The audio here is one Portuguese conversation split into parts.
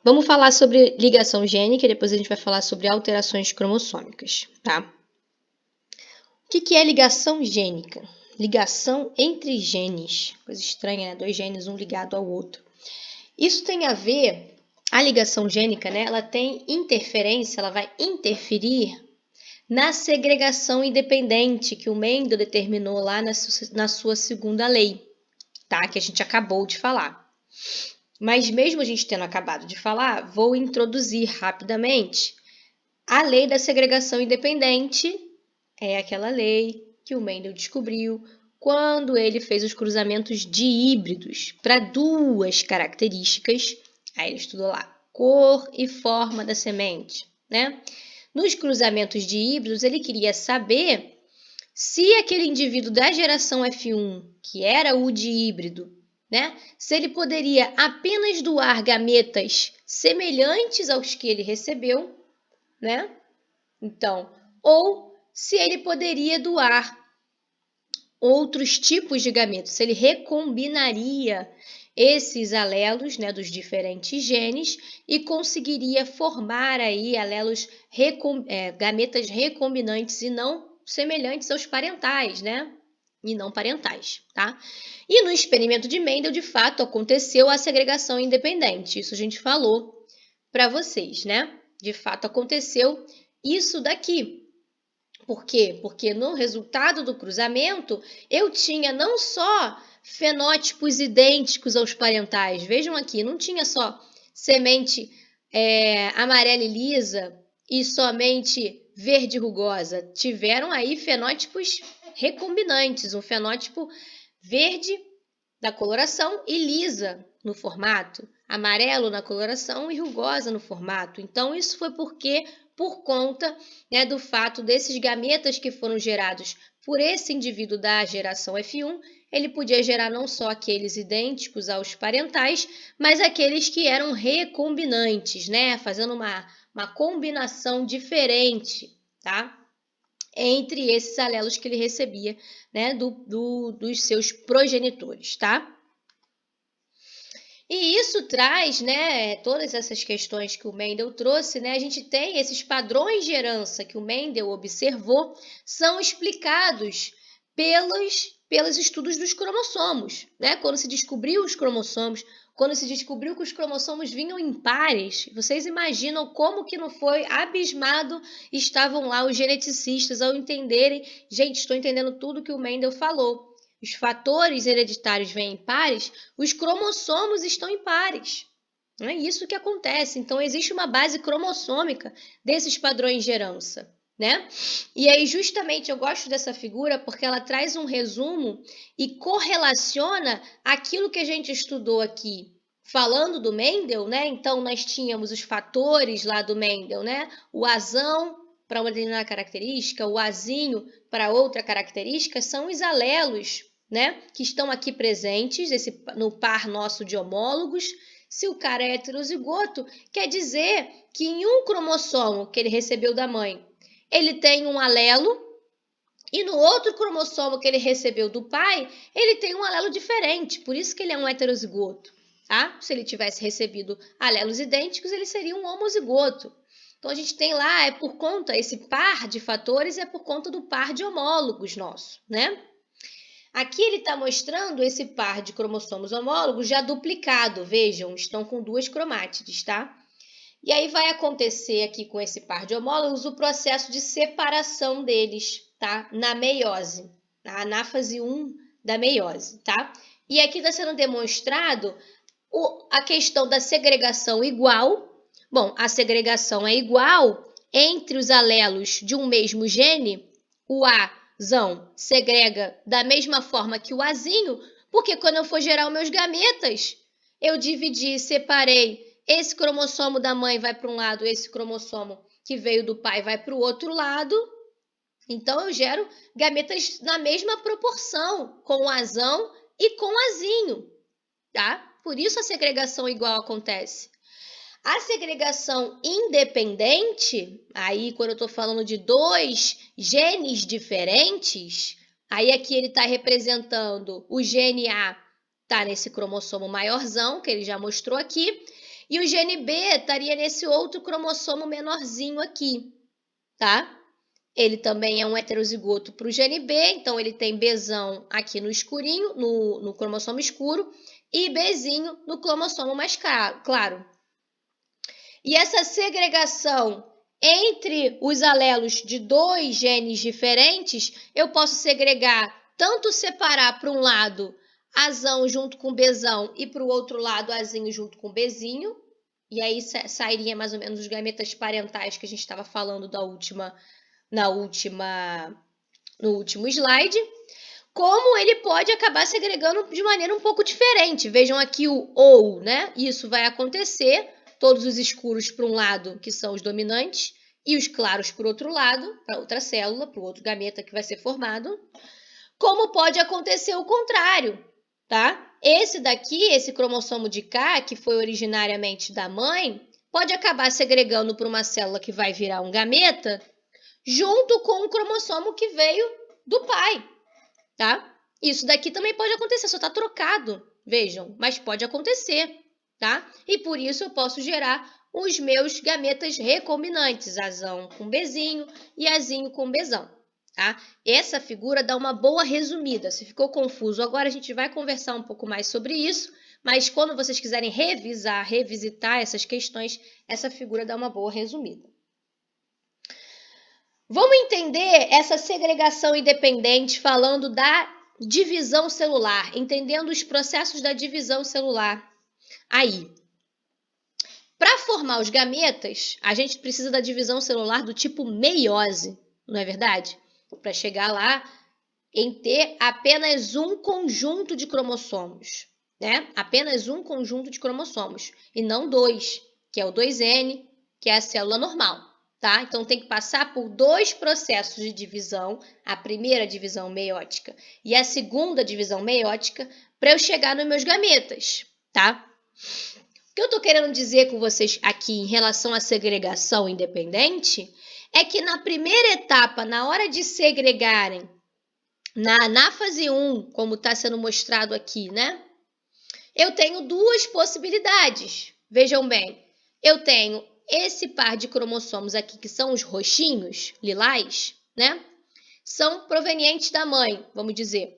Vamos falar sobre ligação gênica e depois a gente vai falar sobre alterações cromossômicas, tá? O que é ligação gênica? Ligação entre genes. Coisa estranha, né? 2 genes, um ligado ao outro. Isso tem a ver, a ligação gênica, né? Ela tem interferência, ela vai interferir na segregação independente que o Mendel determinou lá na sua segunda lei, tá? Que a gente acabou de falar. Mas mesmo a gente tendo acabado de falar, vou introduzir rapidamente a lei da segregação independente. É aquela lei que o Mendel descobriu quando ele fez os cruzamentos de híbridos para 2 características. Aí ele estudou lá cor e forma da semente, né? Nos cruzamentos de híbridos, ele queria saber se aquele indivíduo da geração F1, que era o de híbrido, né? Se ele poderia apenas doar gametas semelhantes aos que ele recebeu, né? Então, ou se ele poderia doar outros tipos de gametos, se ele recombinaria esses alelos, né, dos diferentes genes e conseguiria formar aí gametas recombinantes e não semelhantes aos parentais, né? E não parentais, tá? E no experimento de Mendel, de fato, aconteceu a segregação independente. Isso a gente falou para vocês, né? De fato, aconteceu isso daqui. Por quê? Porque no resultado do cruzamento, eu tinha não só fenótipos idênticos aos parentais. Vejam aqui, não tinha só semente amarela e lisa e somente verde rugosa. Tiveram aí fenótipos recombinantes, um fenótipo verde da coloração e lisa no formato, amarelo na coloração e rugosa no formato. Então, isso foi por conta, né, do fato desses gametas que foram gerados por esse indivíduo da geração F1, ele podia gerar não só aqueles idênticos aos parentais, mas aqueles que eram recombinantes, né, fazendo uma combinação diferente, tá? Entre esses alelos que ele recebia, né, dos seus progenitores, tá? E isso traz, né, todas essas questões que o Mendel trouxe, né, a gente tem esses padrões de herança que o Mendel observou, são explicados pelos estudos dos cromossomos, né? Quando se descobriu os cromossomos, quando se descobriu que os cromossomos vinham em pares, vocês imaginam como que não foi abismado estavam lá os geneticistas ao entenderem, gente, estou entendendo tudo que o Mendel falou. Os fatores hereditários vêm em pares, os cromossomos estão em pares. Não é isso que acontece. Então, existe uma base cromossômica desses padrões de herança, né? E aí, justamente, eu gosto dessa figura porque ela traz um resumo e correlaciona aquilo que a gente estudou aqui, falando do Mendel, né? Então, nós tínhamos os fatores lá do Mendel, né? O azão para uma determinada característica, o azinho para outra característica, são os alelos, né, que estão aqui presentes no par nosso de homólogos. Se o cara é heterozigoto, quer dizer que em um cromossomo que ele recebeu da mãe, ele tem um alelo, e no outro cromossomo que ele recebeu do pai, ele tem um alelo diferente, por isso que ele é um heterozigoto, tá? Se ele tivesse recebido alelos idênticos, ele seria um homozigoto. Então, a gente tem lá, esse par de fatores é por conta do par de homólogos nosso, né? Aqui ele está mostrando esse par de cromossomos homólogos já duplicado. Vejam, estão com 2 cromátides, tá? E aí vai acontecer aqui com esse par de homólogos o processo de separação deles, tá? Na meiose, na anáfase 1 da meiose, tá? E aqui está sendo demonstrado a questão da segregação igual. Bom, a segregação é igual entre os alelos de um mesmo gene, o Azão segrega da mesma forma que o Azinho, porque quando eu for gerar os meus gametas, eu dividi, separei, esse cromossomo da mãe vai para um lado, esse cromossomo que veio do pai vai para o outro lado. Então, eu gero gametas na mesma proporção, com o Azão e com o Azinho, tá? Por isso a segregação igual acontece. A segregação independente, aí quando eu estou falando de 2 genes diferentes, aí aqui ele está representando o gene A está nesse cromossomo maiorzão, que ele já mostrou aqui, e o gene B estaria nesse outro cromossomo menorzinho aqui, tá? Ele também é um heterozigoto para o gene B, então ele tem Bzão aqui no escurinho, no cromossomo escuro, e Bzinho no cromossomo mais claro. E essa segregação entre os alelos de dois genes diferentes, eu posso segregar, tanto separar para um lado Azão junto com Bzão e para o outro lado Azinho junto com Bzinho, e aí sairia mais ou menos os gametas parentais que a gente estava falando no último slide, como ele pode acabar segregando de maneira um pouco diferente. Vejam aqui o ou, né? Isso vai acontecer, todos os escuros para um lado, que são os dominantes, e os claros para o outro lado, para outra célula, para o outro gameta que vai ser formado. Como pode acontecer o contrário, tá? Esse daqui, esse cromossomo de K, que foi originariamente da mãe, pode acabar segregando para uma célula que vai virar um gameta, junto com o cromossomo que veio do pai, tá? Isso daqui também pode acontecer, só está trocado, vejam, mas pode acontecer, tá? E por isso eu posso gerar os meus gametas recombinantes, Azão com Bzinho e Azinho com Bzão, tá? Essa figura dá uma boa resumida. Se ficou confuso, agora a gente vai conversar um pouco mais sobre isso, mas quando vocês quiserem revisitar essas questões, essa figura dá uma boa resumida. Vamos entender essa segregação independente falando da divisão celular, entendendo os processos da divisão celular. Aí, para formar os gametas, a gente precisa da divisão celular do tipo meiose, não é verdade? Para chegar lá em ter apenas um conjunto de cromossomos, né? Apenas um conjunto de cromossomos, e não dois, que é o 2N, que é a célula normal. Tá? Então, tem que passar por dois processos de divisão, a primeira divisão meiótica e a segunda divisão meiótica, para eu chegar nos meus gametas, tá? O que eu estou querendo dizer com vocês aqui em relação à segregação independente é que na primeira etapa, na hora de segregarem, na fase 1, como está sendo mostrado aqui, né? Eu tenho duas possibilidades. Vejam bem, eu tenho esse par de cromossomos aqui, que são os roxinhos, lilás, né? São provenientes da mãe, vamos dizer.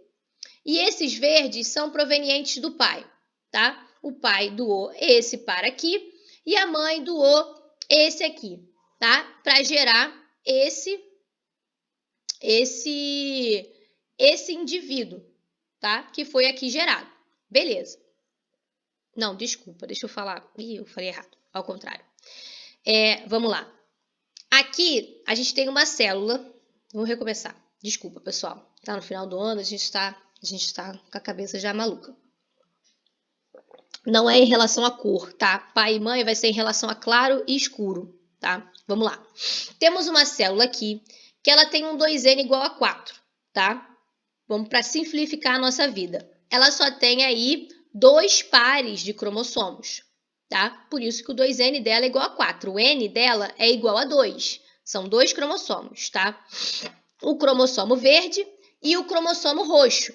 E esses verdes são provenientes do pai, tá? O pai doou esse par aqui e a mãe doou esse aqui, tá? Para gerar esse indivíduo, tá? Que foi aqui gerado. Beleza. Não, desculpa, deixa eu falar. Ih, eu falei errado, ao contrário. Vamos lá. Aqui, a gente tem uma célula. Vamos recomeçar. Desculpa, pessoal. Tá no final do ano, a gente tá com a cabeça já maluca. Não é em relação à cor, tá? Pai e mãe vai ser em relação a claro e escuro, tá? Vamos lá. Temos uma célula aqui, que ela tem um 2N igual a 4, tá? Vamos para simplificar a nossa vida. Ela só tem aí 2 pares de cromossomos, tá? Por isso que o 2N dela é igual a 4. O N dela é igual a 2. São 2 cromossomos, tá? O cromossomo verde e o cromossomo roxo,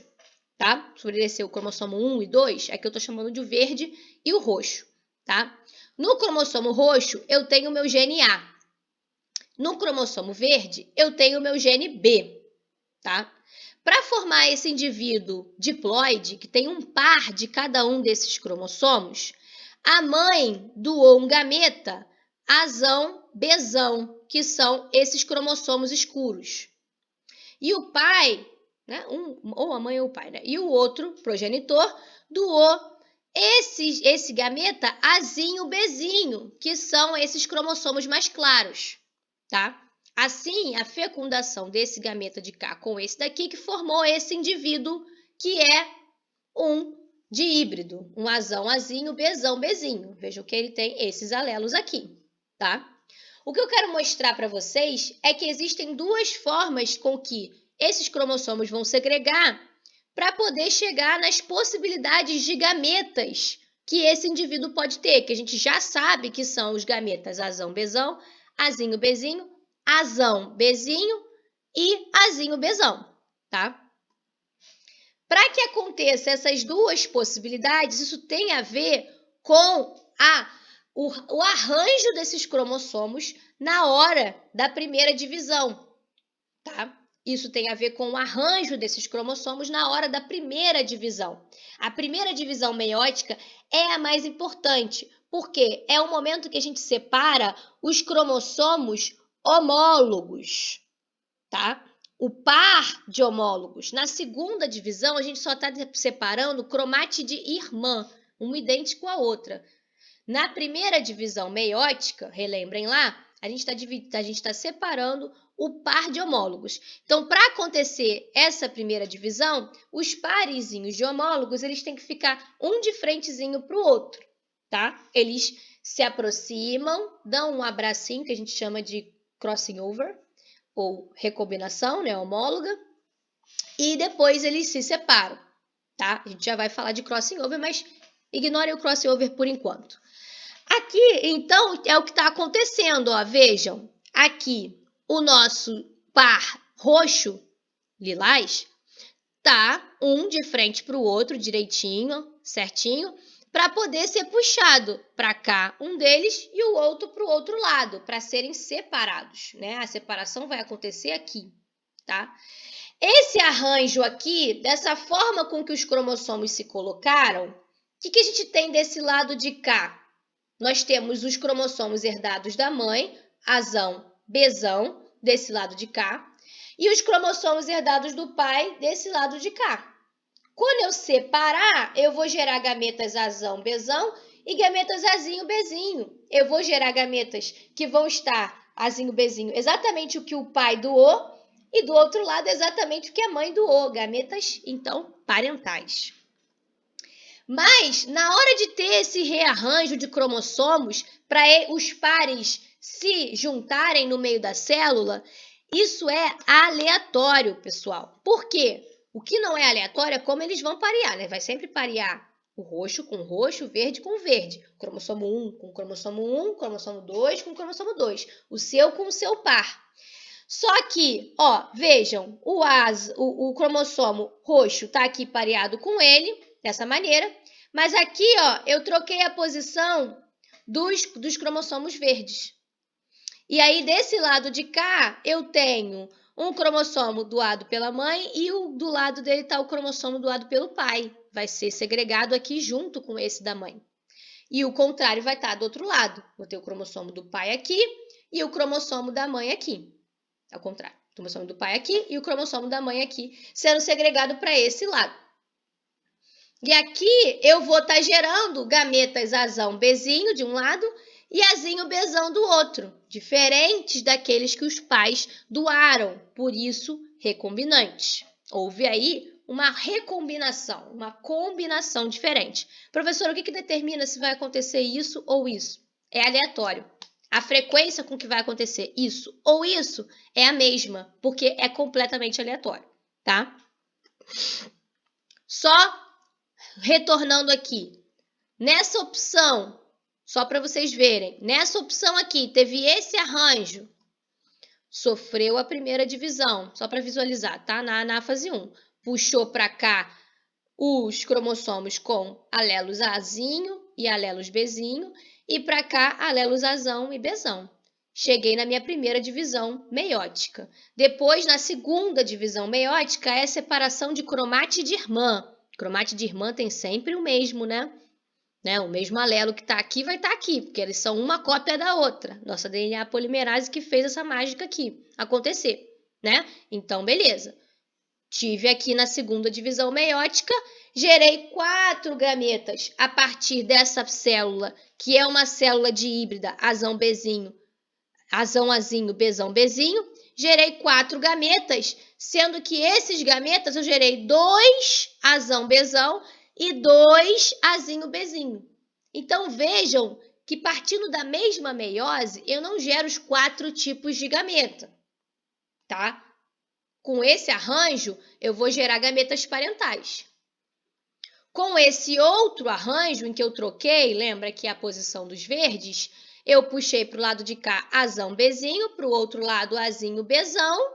tá? Sobre esse o cromossomo 1 e 2, aqui eu tô chamando de o verde e o roxo, tá? No cromossomo roxo, eu tenho o meu gene A. No cromossomo verde, eu tenho o meu gene B, tá? Para formar esse indivíduo diploide, que tem um par de cada um desses cromossomos, a mãe doou um gameta Azão, Bzão, que são esses cromossomos escuros. E o pai, né, ou a mãe ou o pai, né, e o outro progenitor doou esse gameta Azinho, Bzinho, que são esses cromossomos mais claros, tá? Assim, a fecundação desse gameta de K com esse daqui que formou esse indivíduo que é um de híbrido, um Azão, Azinho, Bzão, Bzinho. Vejam que ele tem esses alelos aqui, tá? O que eu quero mostrar para vocês é que existem duas formas com que esses cromossomos vão segregar para poder chegar nas possibilidades de gametas que esse indivíduo pode ter, que a gente já sabe que são os gametas Azão, Bzão, Azinho, Bzinho, Azão, Bzinho e Azinho, Bzão, tá? Para que aconteça essas duas possibilidades, isso tem a ver com o arranjo desses cromossomos na hora da primeira divisão, tá? Isso tem a ver com o arranjo desses cromossomos na hora da primeira divisão. A primeira divisão meiótica é a mais importante, porque é o momento que a gente separa os cromossomos homólogos, tá? O par de homólogos. Na segunda divisão, a gente só está separando cromátide irmã, uma idêntica à outra. Na primeira divisão meiótica, relembrem lá, a gente está separando o par de homólogos. Então, para acontecer essa primeira divisão, os parezinhos de homólogos eles têm que ficar um de frentezinho para o outro, tá? Eles se aproximam, dão um abracinho, que a gente chama de crossing over, ou recombinação, né, homóloga, e depois eles se separam, tá? A gente já vai falar de crossing over, mas ignore o crossing over por enquanto. Aqui, então, é o que está acontecendo, ó, vejam, aqui o nosso par roxo, lilás, tá um de frente para o outro, direitinho, certinho, para poder ser puxado para cá um deles e o outro para o outro lado, para serem separados, né? A separação vai acontecer aqui, tá? Esse arranjo aqui, dessa forma com que os cromossomos se colocaram, o que a gente tem desse lado de cá? Nós temos os cromossomos herdados da mãe, Azão, Bzão, desse lado de cá, e os cromossomos herdados do pai, desse lado de cá. Quando eu separar, eu vou gerar gametas Azão, Bzão e gametas Azinho, Bzinho. Eu vou gerar gametas que vão estar Azinho, Bzinho, exatamente o que o pai doou, e do outro lado exatamente o que a mãe doou, gametas, então, parentais. Mas, na hora de ter esse rearranjo de cromossomos para os pares se juntarem no meio da célula, isso é aleatório, pessoal. Por quê? O que não é aleatório é como eles vão parear, né? Vai sempre parear o roxo com roxo, o verde com verde. Cromossomo 1 com cromossomo 1, cromossomo 2 com cromossomo 2. O seu com o seu par. Só que, ó, vejam, o cromossomo roxo está aqui pareado com ele, dessa maneira. Mas aqui, ó, eu troquei a posição dos cromossomos verdes. E aí, desse lado de cá, eu tenho um cromossomo doado pela mãe e do lado dele está o cromossomo doado pelo pai. Vai ser segregado aqui junto com esse da mãe. E o contrário vai estar do outro lado. Vou ter o cromossomo do pai aqui e o cromossomo da mãe aqui. Ao contrário, o cromossomo do pai aqui e o cromossomo da mãe aqui, sendo segregado para esse lado. E aqui eu vou estar gerando gametas Azão, Bzinho de um lado e Azinho, Bzão do outro, diferentes daqueles que os pais doaram, por isso recombinantes. Houve aí uma recombinação, uma combinação diferente. Professor, o que determina se vai acontecer isso ou isso? É aleatório. A frequência com que vai acontecer isso ou isso é a mesma, porque é completamente aleatório, tá? Só retornando aqui, nessa opção, só para vocês verem, nessa opção aqui, teve esse arranjo, sofreu a primeira divisão, só para visualizar, tá? Na fase 1. Puxou para cá os cromossomos com alelos Azinho e alelos Bzinho, e para cá, alelos Azão e Bzão. Cheguei na minha primeira divisão meiótica. Depois, na segunda divisão meiótica, é separação de cromátide irmã. Cromátide irmã tem sempre o mesmo, né? O mesmo alelo que está aqui vai estar aqui, porque eles são uma cópia da outra. Nossa DNA polimerase que fez essa mágica aqui acontecer, né? Então, beleza. Tive aqui na segunda divisão meiótica, gerei 4 gametas a partir dessa célula, que é uma célula de híbrida, Azão, Bzinho, Azão, Azinho, Bzão, Bzinho. Gerei 4 gametas, sendo que esses gametas eu gerei 2 Azão, Bzão e 2 Azinho, Bzinho. Então, vejam que partindo da mesma meiose, eu não gero os 4 tipos de gameta, tá? Com esse arranjo, eu vou gerar gametas parentais. Com esse outro arranjo em que eu troquei, lembra que é a posição dos verdes, eu puxei para o lado de cá Azão, Bzinho, para o outro lado Azinho, Bzão.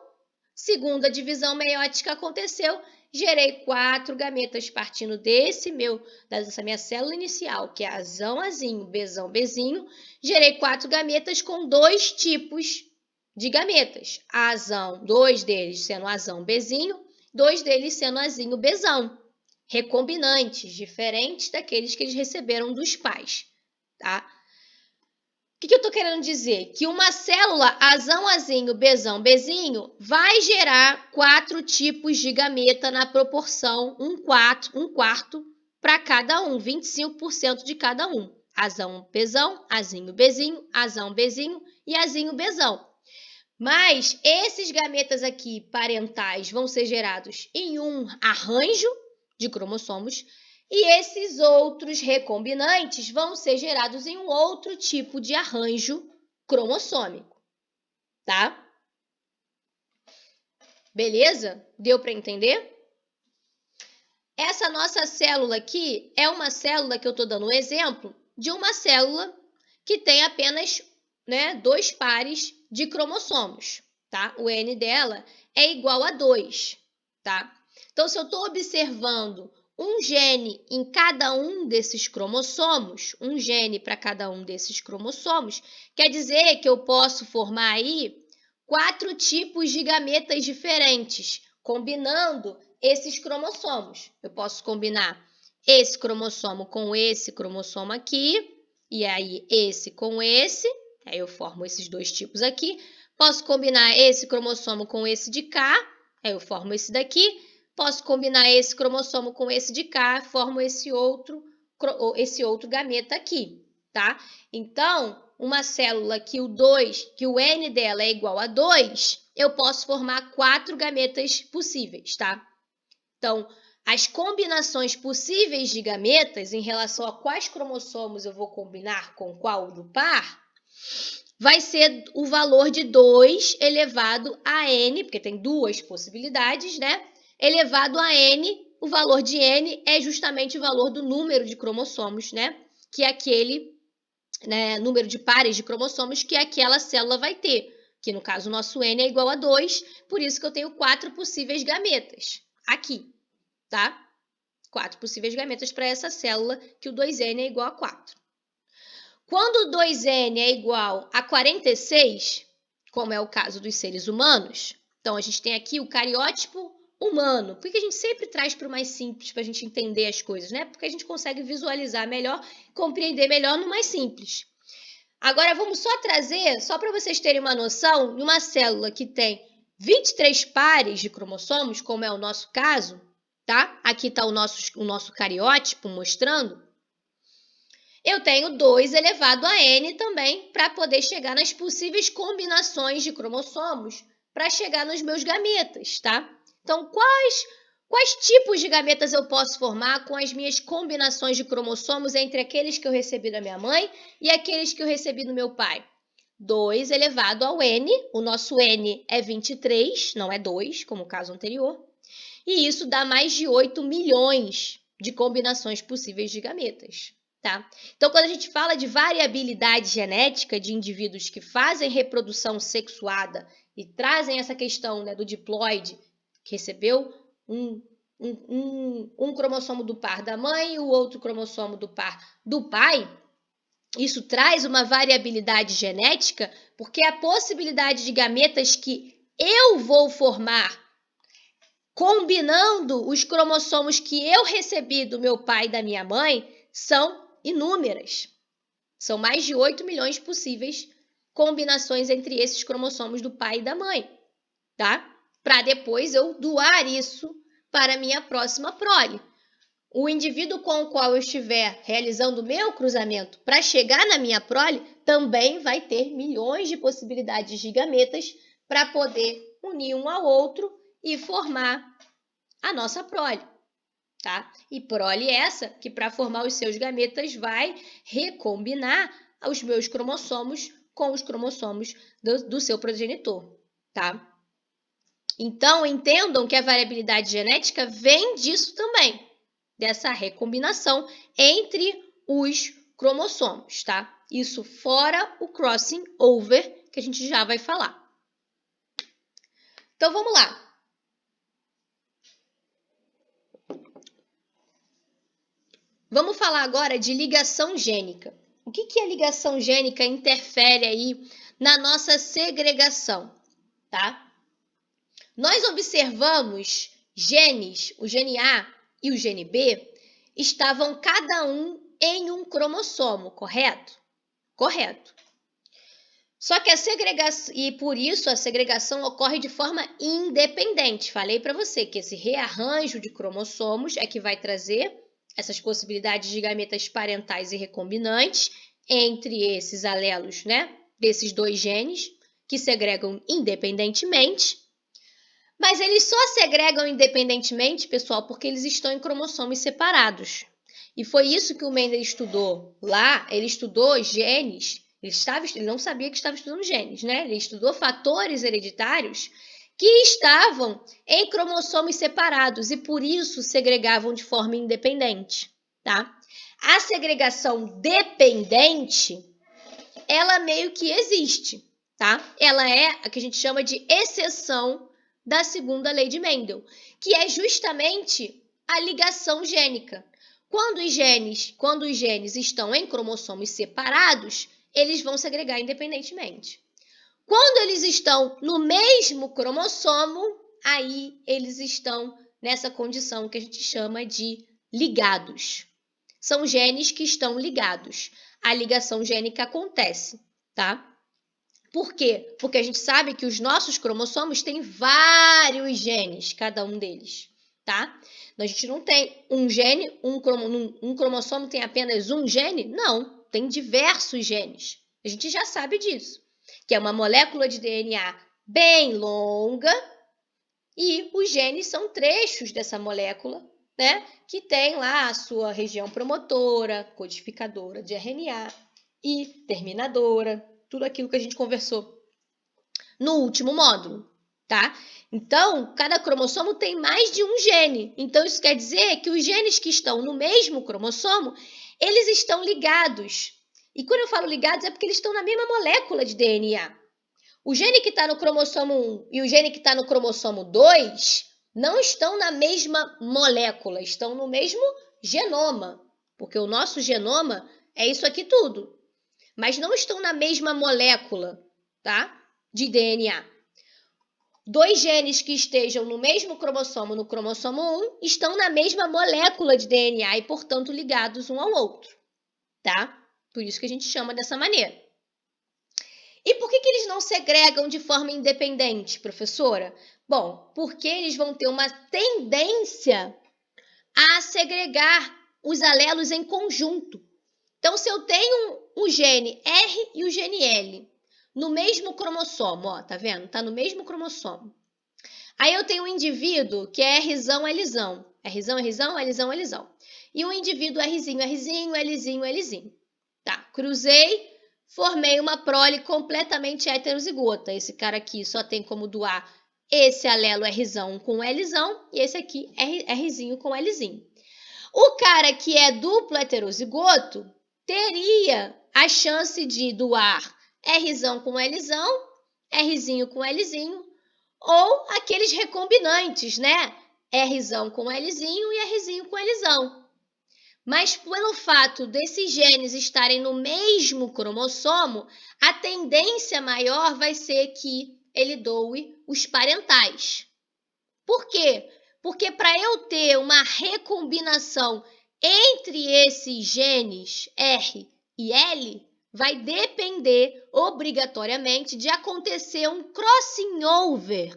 Segunda divisão meiótica aconteceu, gerei 4 gametas partindo dessa minha célula inicial, que é Azão, Azinho, Bzão, Bzinho. Gerei 4 gametas com 2 tipos de gametas. Azão, 2 deles sendo Azão, Bzinho, 2 deles sendo Azinho, Bzão. Recombinantes, diferentes daqueles que eles receberam dos pais, tá? O que eu estou querendo dizer? Que uma célula Azão, Azinho, Bzão, Bzinho vai gerar 4 tipos de gameta na proporção 1/4 para cada um, 25% de cada um. Azão, Bzão, Azinho, Bzinho, Azão, Bzinho e Azinho, Bzão. Mas esses gametas aqui parentais vão ser gerados em um arranjo de cromossomos e esses outros recombinantes vão ser gerados em um outro tipo de arranjo cromossômico, tá? Beleza? Deu para entender? Essa nossa célula aqui é uma célula que eu estou dando um exemplo de uma célula que tem apenas 2 pares de cromossomos, tá? O N dela é igual a 2, tá? Então, se eu estou observando um gene em cada um desses cromossomos, um gene para cada um desses cromossomos, quer dizer que eu posso formar aí 4 tipos de gametas diferentes, combinando esses cromossomos. Eu posso combinar esse cromossomo com esse cromossomo aqui, e aí esse com esse, aí eu formo esses 2 tipos aqui. Posso combinar esse cromossomo com esse de cá, aí eu formo esse daqui. Posso combinar esse cromossomo com esse de cá, formo esse outro gameta aqui, tá? Então, uma célula que o N dela é igual a 2, eu posso formar 4 gametas possíveis, tá? Então, as combinações possíveis de gametas em relação a quais cromossomos eu vou combinar com qual do par, vai ser o valor de 2 elevado a n, porque tem 2 possibilidades, né? Elevado a n, o valor de n é justamente o valor do número de cromossomos, né? Que é aquele número de pares de cromossomos que aquela célula vai ter. Que no caso o nosso n é igual a 2, por isso que eu tenho 4 possíveis gametas aqui, tá? 4 possíveis gametas para essa célula, que o 2n é igual a 4. Quando o 2n é igual a 46, como é o caso dos seres humanos, então a gente tem aqui o cariótipo humano. Por que a gente sempre traz para o mais simples, para a gente entender as coisas, né? Porque a gente consegue visualizar melhor, compreender melhor no mais simples. Agora, vamos só trazer, só para vocês terem uma noção, de uma célula que tem 23 pares de cromossomos, como é o nosso caso, tá? Aqui está o nosso cariótipo mostrando. Eu tenho 2 elevado a n também para poder chegar nas possíveis combinações de cromossomos para chegar nos meus gametas, tá? Então, quais tipos de gametas eu posso formar com as minhas combinações de cromossomos entre aqueles que eu recebi da minha mãe e aqueles que eu recebi do meu pai? 2 elevado ao n, o nosso n é 23, não é 2, como o caso anterior, e isso dá mais de 8 milhões de combinações possíveis de gametas. Tá? Então, quando a gente fala de variabilidade genética de indivíduos que fazem reprodução sexuada e trazem essa questão do diploide, que recebeu um cromossomo do par da mãe e o outro cromossomo do par do pai, isso traz uma variabilidade genética, porque a possibilidade de gametas que eu vou formar combinando os cromossomos que eu recebi do meu pai e da minha mãe são inúmeras. São mais de 8 milhões possíveis combinações entre esses cromossomos do pai e da mãe, tá? Para depois eu doar isso para a minha próxima prole. O indivíduo com o qual eu estiver realizando o meu cruzamento para chegar na minha prole também vai ter milhões de possibilidades de gametas para poder unir um ao outro e formar a nossa prole. Tá? E prole essa que para formar os seus gametas vai recombinar os meus cromossomos com os cromossomos do seu progenitor, tá? Então, entendam que a variabilidade genética vem disso também, dessa recombinação entre os cromossomos, tá? Isso fora o crossing over, que a gente já vai falar. Então, vamos lá. Vamos falar agora de ligação gênica. O que a ligação gênica interfere aí na nossa segregação, tá? Nós observamos genes, o gene A e o gene B, estavam cada um em um cromossomo, correto? Correto. Só que a segregação, e por isso a segregação ocorre de forma independente. Falei para você que esse rearranjo de cromossomos é que vai trazer essas possibilidades de gametas parentais e recombinantes entre esses alelos, né? Desses dois genes que segregam independentemente. Mas eles só segregam independentemente, pessoal, porque eles estão em cromossomos separados. E foi isso que o Mendel estudou lá. Ele estudou genes. Ele não sabia que estava estudando genes, né? Ele estudou fatores hereditários que estavam em cromossomos separados e por isso segregavam de forma independente, tá? A segregação dependente, ela meio que existe, tá? Ela é a que a gente chama de exceção da segunda lei de Mendel, que é justamente a ligação gênica. Quando os genes estão em cromossomos separados, eles vão segregar independentemente. Quando eles estão no mesmo cromossomo, aí eles estão nessa condição que a gente chama de ligados. São genes que estão ligados. A ligação gênica acontece, tá? Por quê? Porque a gente sabe que os nossos cromossomos têm vários genes, cada um deles, tá? A gente não tem um gene, um cromossomo tem apenas um gene? Não, tem diversos genes. A gente já sabe disso, que é uma molécula de DNA bem longa e os genes são trechos dessa molécula, né? Que tem lá a sua região promotora, codificadora de RNA e terminadora, tudo aquilo que a gente conversou no último módulo, tá? Então, cada cromossomo tem mais de um gene. Então, isso quer dizer que os genes que estão no mesmo cromossomo, eles estão ligados. E quando eu falo ligados, é porque eles estão na mesma molécula de DNA. O gene que está no cromossomo 1 e o gene que está no cromossomo 2 não estão na mesma molécula, estão no mesmo genoma, porque o nosso genoma é isso aqui tudo, mas não estão na mesma molécula, tá? De DNA. Dois genes que estejam no mesmo cromossomo, no cromossomo 1, estão na mesma molécula de DNA e, portanto, ligados um ao outro, tá? Por isso que a gente chama dessa maneira. E por que eles não segregam de forma independente, professora? Bom, porque eles vão ter uma tendência a segregar os alelos em conjunto. Então, se eu tenho o gene R e o gene L no mesmo cromossomo, ó, tá vendo? Tá no mesmo cromossomo. Aí eu tenho um indivíduo que é Rzão, Lzão. Rzão, Rzão, Lzão, Lzão. E um indivíduo Rzinho, Rzinho, Lzinho, Lzinho. Tá, cruzei, formei uma prole completamente heterozigota. Esse cara aqui só tem como doar esse alelo Rzão com Lzão e esse aqui é Rzinho com Lzinho. O cara que é duplo heterozigoto teria a chance de doar Rzão com Lzão, Rzinho com Lzinho, ou aqueles recombinantes, né? Rzão com Lzinho e Rzinho com Lzão. Mas pelo fato desses genes estarem no mesmo cromossomo, a tendência maior vai ser que ele doe os parentais. Por quê? Porque para eu ter uma recombinação entre esses genes R e L, vai depender obrigatoriamente de acontecer um crossing over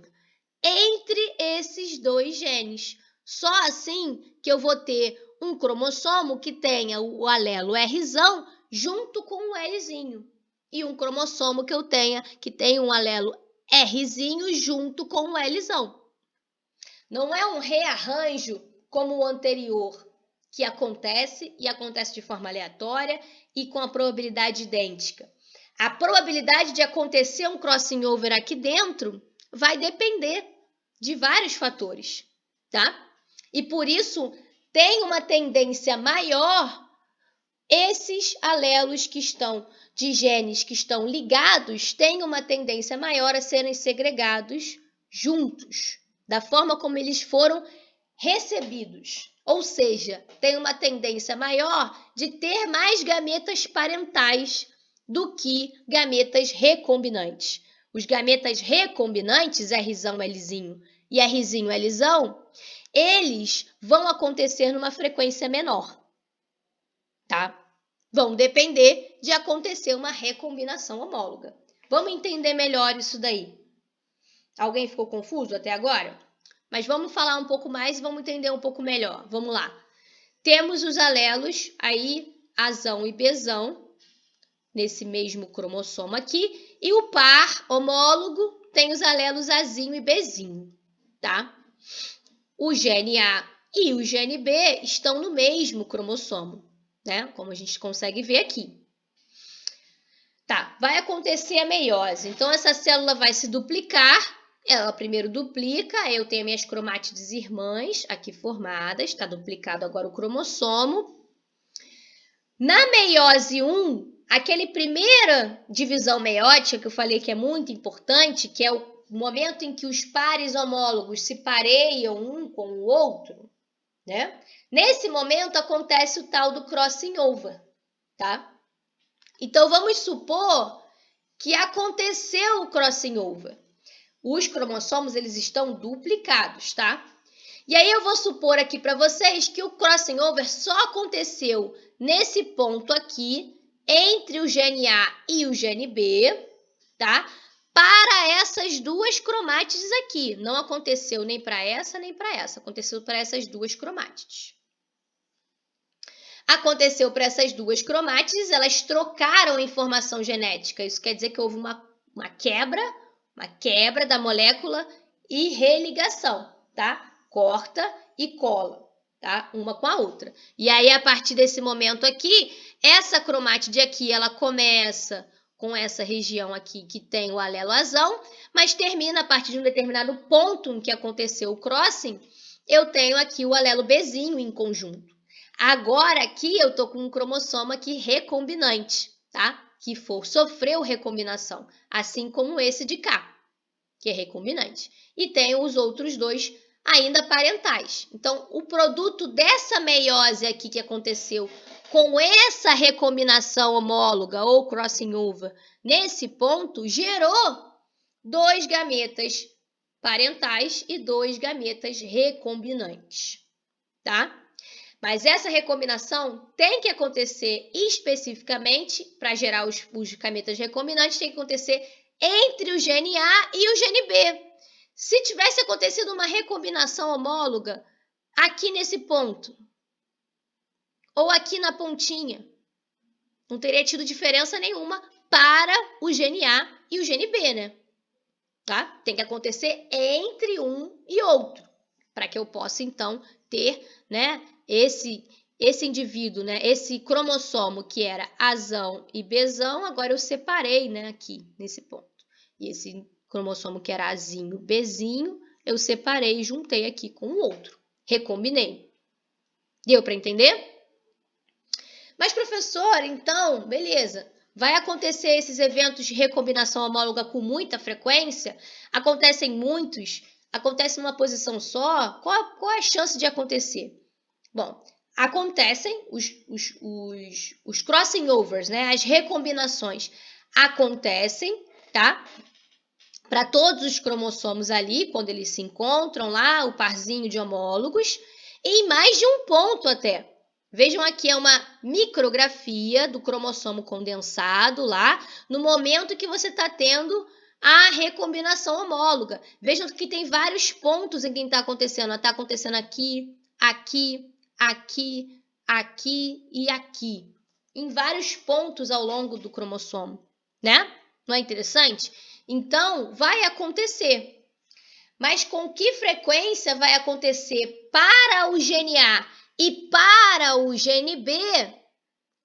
entre esses dois genes. Só assim que eu vou ter um cromossomo que tenha o alelo Rzão junto com o Lzinho. E um cromossomo que eu tenha que tenha um alelo Rzinho junto com o Lzão. Não é um rearranjo como o anterior, que acontece e acontece de forma aleatória e com a probabilidade idêntica. A probabilidade de acontecer um crossing over aqui dentro vai depender de vários fatores, tá? E por isso tem uma tendência maior esses alelos que estão de genes que estão ligados têm uma tendência maior a serem segregados juntos, da forma como eles foram recebidos, ou seja, tem uma tendência maior de ter mais gametas parentais do que gametas recombinantes. Os gametas recombinantes, Rzão, Lzinho e Rzinho, Lzão, eles vão acontecer numa frequência menor, tá? Vão depender de acontecer uma recombinação homóloga. Vamos entender melhor isso daí. Alguém ficou confuso até agora? Mas vamos falar um pouco mais e vamos entender um pouco melhor. Vamos lá. Temos os alelos aí, Azão e Bzão, nesse mesmo cromossomo aqui. E o par homólogo tem os alelos Azinho e Bzinho, tá? O gene A e o gene B estão no mesmo cromossomo, né? Como a gente consegue ver aqui. Tá, vai acontecer a meiose. Então, essa célula vai se duplicar. Ela primeiro duplica, eu tenho minhas cromátides irmãs aqui formadas, está duplicado agora o cromossomo. Na meiose 1, aquele primeira divisão meiótica que eu falei que é muito importante, que é o momento em que os pares homólogos se pareiam um com o outro, né? Nesse momento acontece o tal do crossing over, tá? Então, vamos supor que aconteceu o crossing over. Os cromossomos, eles estão duplicados, tá? E aí eu vou supor aqui para vocês que o crossing over só aconteceu nesse ponto aqui, entre o gene A e o gene B, tá? Para essas duas cromátides aqui. Não aconteceu nem para essa, nem para essa. Aconteceu para essas duas cromátides. Aconteceu para essas duas cromátides, elas trocaram informação genética. Isso quer dizer que houve uma quebra da molécula e religação, tá? Corta e cola, tá? Uma com a outra. E aí, a partir desse momento aqui, essa cromátide aqui, ela começa com essa região aqui que tem o alelo azão, mas termina a partir de um determinado ponto em que aconteceu o crossing, eu tenho aqui o alelo Bzinho em conjunto. Agora, aqui, eu estou com um cromossomo aqui recombinante, tá? Que sofreu recombinação, assim como esse de cá, que é recombinante. E tem os outros dois ainda parentais. Então, o produto dessa meiose aqui que aconteceu com essa recombinação homóloga ou crossing over, nesse ponto, gerou 2 gametas parentais e 2 gametas recombinantes, tá? Mas essa recombinação tem que acontecer especificamente, para gerar os gametas recombinantes, tem que acontecer entre o gene A e o gene B. Se tivesse acontecido uma recombinação homóloga aqui nesse ponto, ou aqui na pontinha, não teria tido diferença nenhuma para o gene A e o gene B, né? Tá? Tem que acontecer entre um e outro, para que eu possa, então, ter, né, esse indivíduo, né, esse cromossomo que era Azão e Bzão, agora eu separei, né, aqui nesse ponto. E esse cromossomo que era Azinho, Bzinho, eu separei e juntei aqui com o outro. Recombinei. Deu para entender? Mas, professor, então, beleza. Vai acontecer esses eventos de recombinação homóloga com muita frequência? Acontecem muitos? Acontece numa posição só? Qual é a chance de acontecer? Bom, acontecem os crossing overs, né? As recombinações acontecem, tá? Para todos os cromossomos ali, quando eles se encontram lá, o parzinho de homólogos, e em mais de um ponto até. Vejam aqui, é uma micrografia do cromossomo condensado lá, no momento que você está tendo a recombinação homóloga. Vejam que tem vários pontos em que está acontecendo. Está acontecendo aqui, aqui, aqui, aqui e aqui. Em vários pontos ao longo do cromossomo, né? Não é interessante? Então, vai acontecer. Mas com que frequência vai acontecer para o gene A e para o gene B?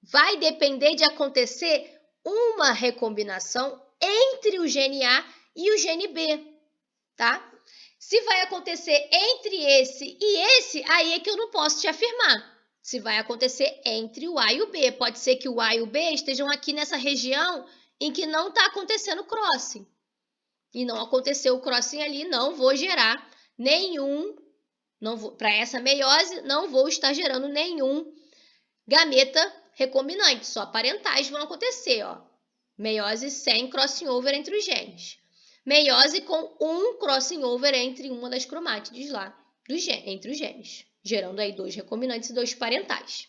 Vai depender de acontecer uma recombinação entre o gene A e o gene B, tá? Se vai acontecer entre esse e esse, aí é que eu não posso te afirmar. Se vai acontecer entre o A e o B. Pode ser que o A e o B estejam aqui nessa região em que não está acontecendo crossing. E não aconteceu o crossing ali, não vou gerar nenhum Para essa meiose, não vou estar gerando nenhum gameta recombinante, só parentais vão acontecer, ó. Meiose sem crossing over entre os genes. Meiose com um crossing over entre uma das cromátides lá, entre os genes, gerando aí 2 recombinantes e 2 parentais.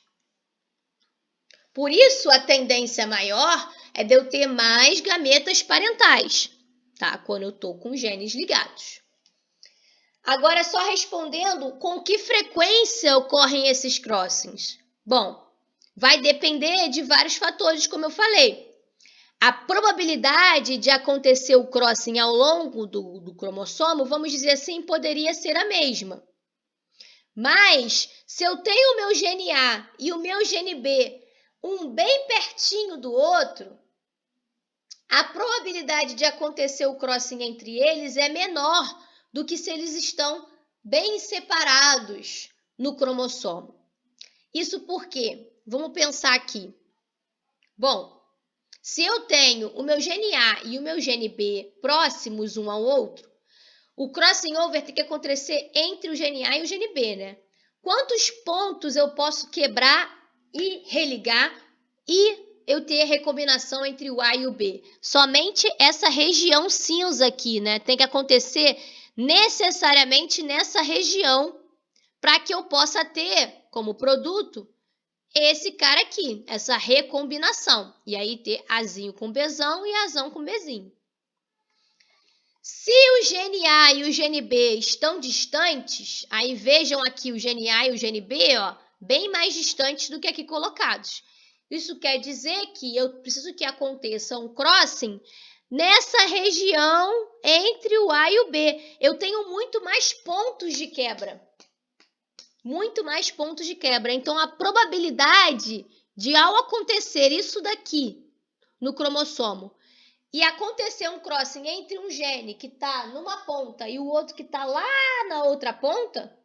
Por isso, a tendência maior é de eu ter mais gametas parentais, tá? Quando eu estou com genes ligados. Agora, só respondendo, com que frequência ocorrem esses crossings? Bom, vai depender de vários fatores, como eu falei. A probabilidade de acontecer o crossing ao longo do cromossomo, vamos dizer assim, poderia ser a mesma. Mas, se eu tenho o meu gene A e o meu gene B um bem pertinho do outro, a probabilidade de acontecer o crossing entre eles é menor do que se eles estão bem separados no cromossomo. Isso por quê? Vamos pensar aqui. Bom, se eu tenho o meu gene A e o meu gene B próximos um ao outro, o crossing over tem que acontecer entre o gene A e o gene B, né? Quantos pontos eu posso quebrar e religar e eu ter recombinação entre o A e o B? Somente essa região cinza aqui, né? Tem que acontecer necessariamente nessa região para que eu possa ter como produto esse cara aqui, essa recombinação. E aí ter Azinho com Bzão e Azão com Bzinho. Se o gene A e o gene B estão distantes, aí vejam aqui o gene A e o gene B, ó, bem mais distantes do que aqui colocados. Isso quer dizer que eu preciso que aconteça um crossing nessa região entre o A e o B. Eu tenho muito mais pontos de quebra. Muito mais pontos de quebra. Então, a probabilidade de, ao acontecer isso daqui no cromossomo, e acontecer um crossing entre um gene que está numa ponta e o outro que está lá na outra ponta,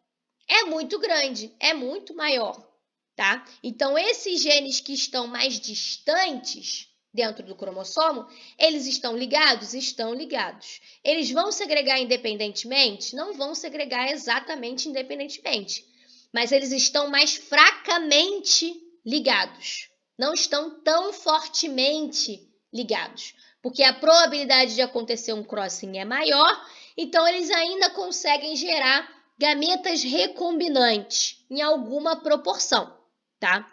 é muito grande, é muito maior, tá? Então, esses genes que estão mais distantes dentro do cromossomo, eles estão ligados? Estão ligados. Eles vão segregar independentemente? Não vão segregar exatamente independentemente, mas eles estão mais fracamente ligados. Não estão tão fortemente ligados, porque a probabilidade de acontecer um crossing é maior, então eles ainda conseguem gerar gametas recombinantes em alguma proporção, tá?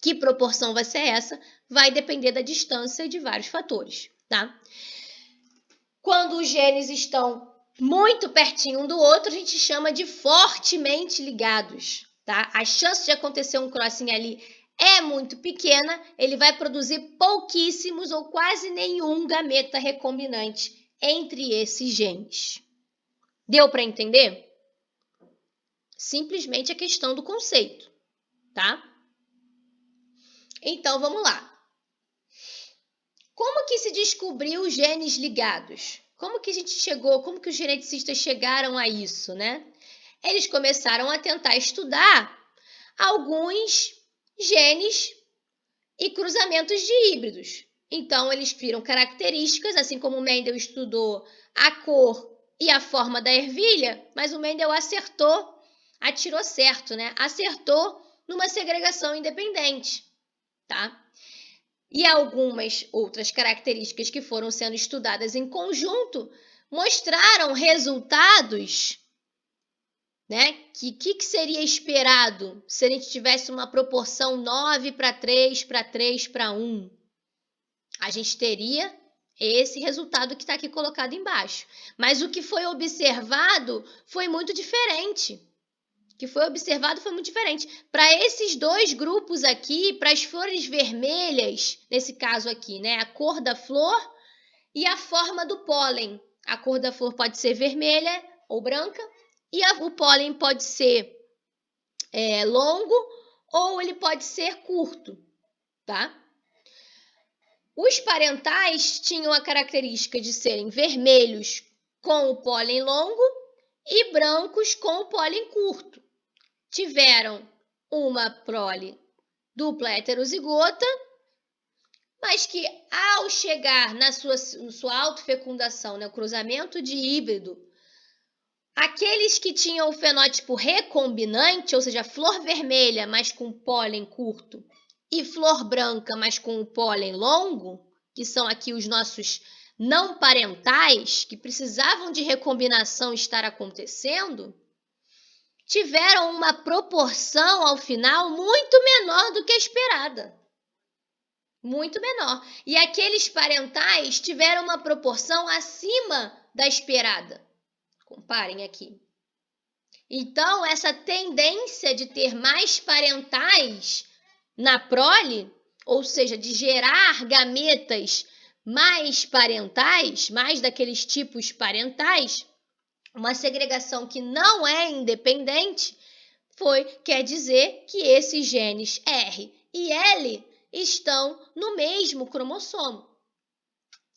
Que proporção vai ser essa? Vai depender da distância e de vários fatores, tá? Quando os genes estão muito pertinho um do outro, a gente chama de fortemente ligados, tá? A chance de acontecer um crossing ali é muito pequena, ele vai produzir pouquíssimos ou quase nenhum gameta recombinante entre esses genes. Deu para entender? Simplesmente a questão do conceito, tá? Então, vamos lá. Como que se descobriu os genes ligados? Como que a gente chegou, como que os geneticistas chegaram a isso, né? Eles começaram a tentar estudar alguns genes e cruzamentos de híbridos. Então, eles viram características, assim como o Mendel estudou a cor e a forma da ervilha, mas o Mendel atirou certo, né? Acertou numa segregação independente, tá? E algumas outras características que foram sendo estudadas em conjunto mostraram resultados, né? Que seria esperado se a gente tivesse uma proporção 9 para 3 para 3 para 1? A gente teria esse resultado que está aqui colocado embaixo. Mas o que foi observado foi muito diferente. Para esses dois grupos aqui, para as flores vermelhas, nesse caso aqui, né? A cor da flor e a forma do pólen. A cor da flor pode ser vermelha ou branca e o pólen pode ser longo ou ele pode ser curto, tá? Os parentais tinham a característica de serem vermelhos com o pólen longo e brancos com o pólen curto. Tiveram uma prole dupla heterozigota, mas que ao chegar na sua autofecundação, né, o cruzamento de híbrido, Aqueles que tinham o fenótipo recombinante, ou seja, flor vermelha, mas com pólen curto, e flor branca, mas com o pólen longo, que são aqui os nossos não parentais, que precisavam de recombinação estar acontecendo, tiveram uma proporção ao final muito menor do que a esperada. Muito menor. E aqueles parentais tiveram uma proporção acima da esperada. Comparem aqui. Então, essa tendência de ter mais parentais na prole, ou seja, de gerar gametas mais parentais, mais daqueles tipos parentais, uma segregação que não é independente, quer dizer que esses genes R e L estão no mesmo cromossomo.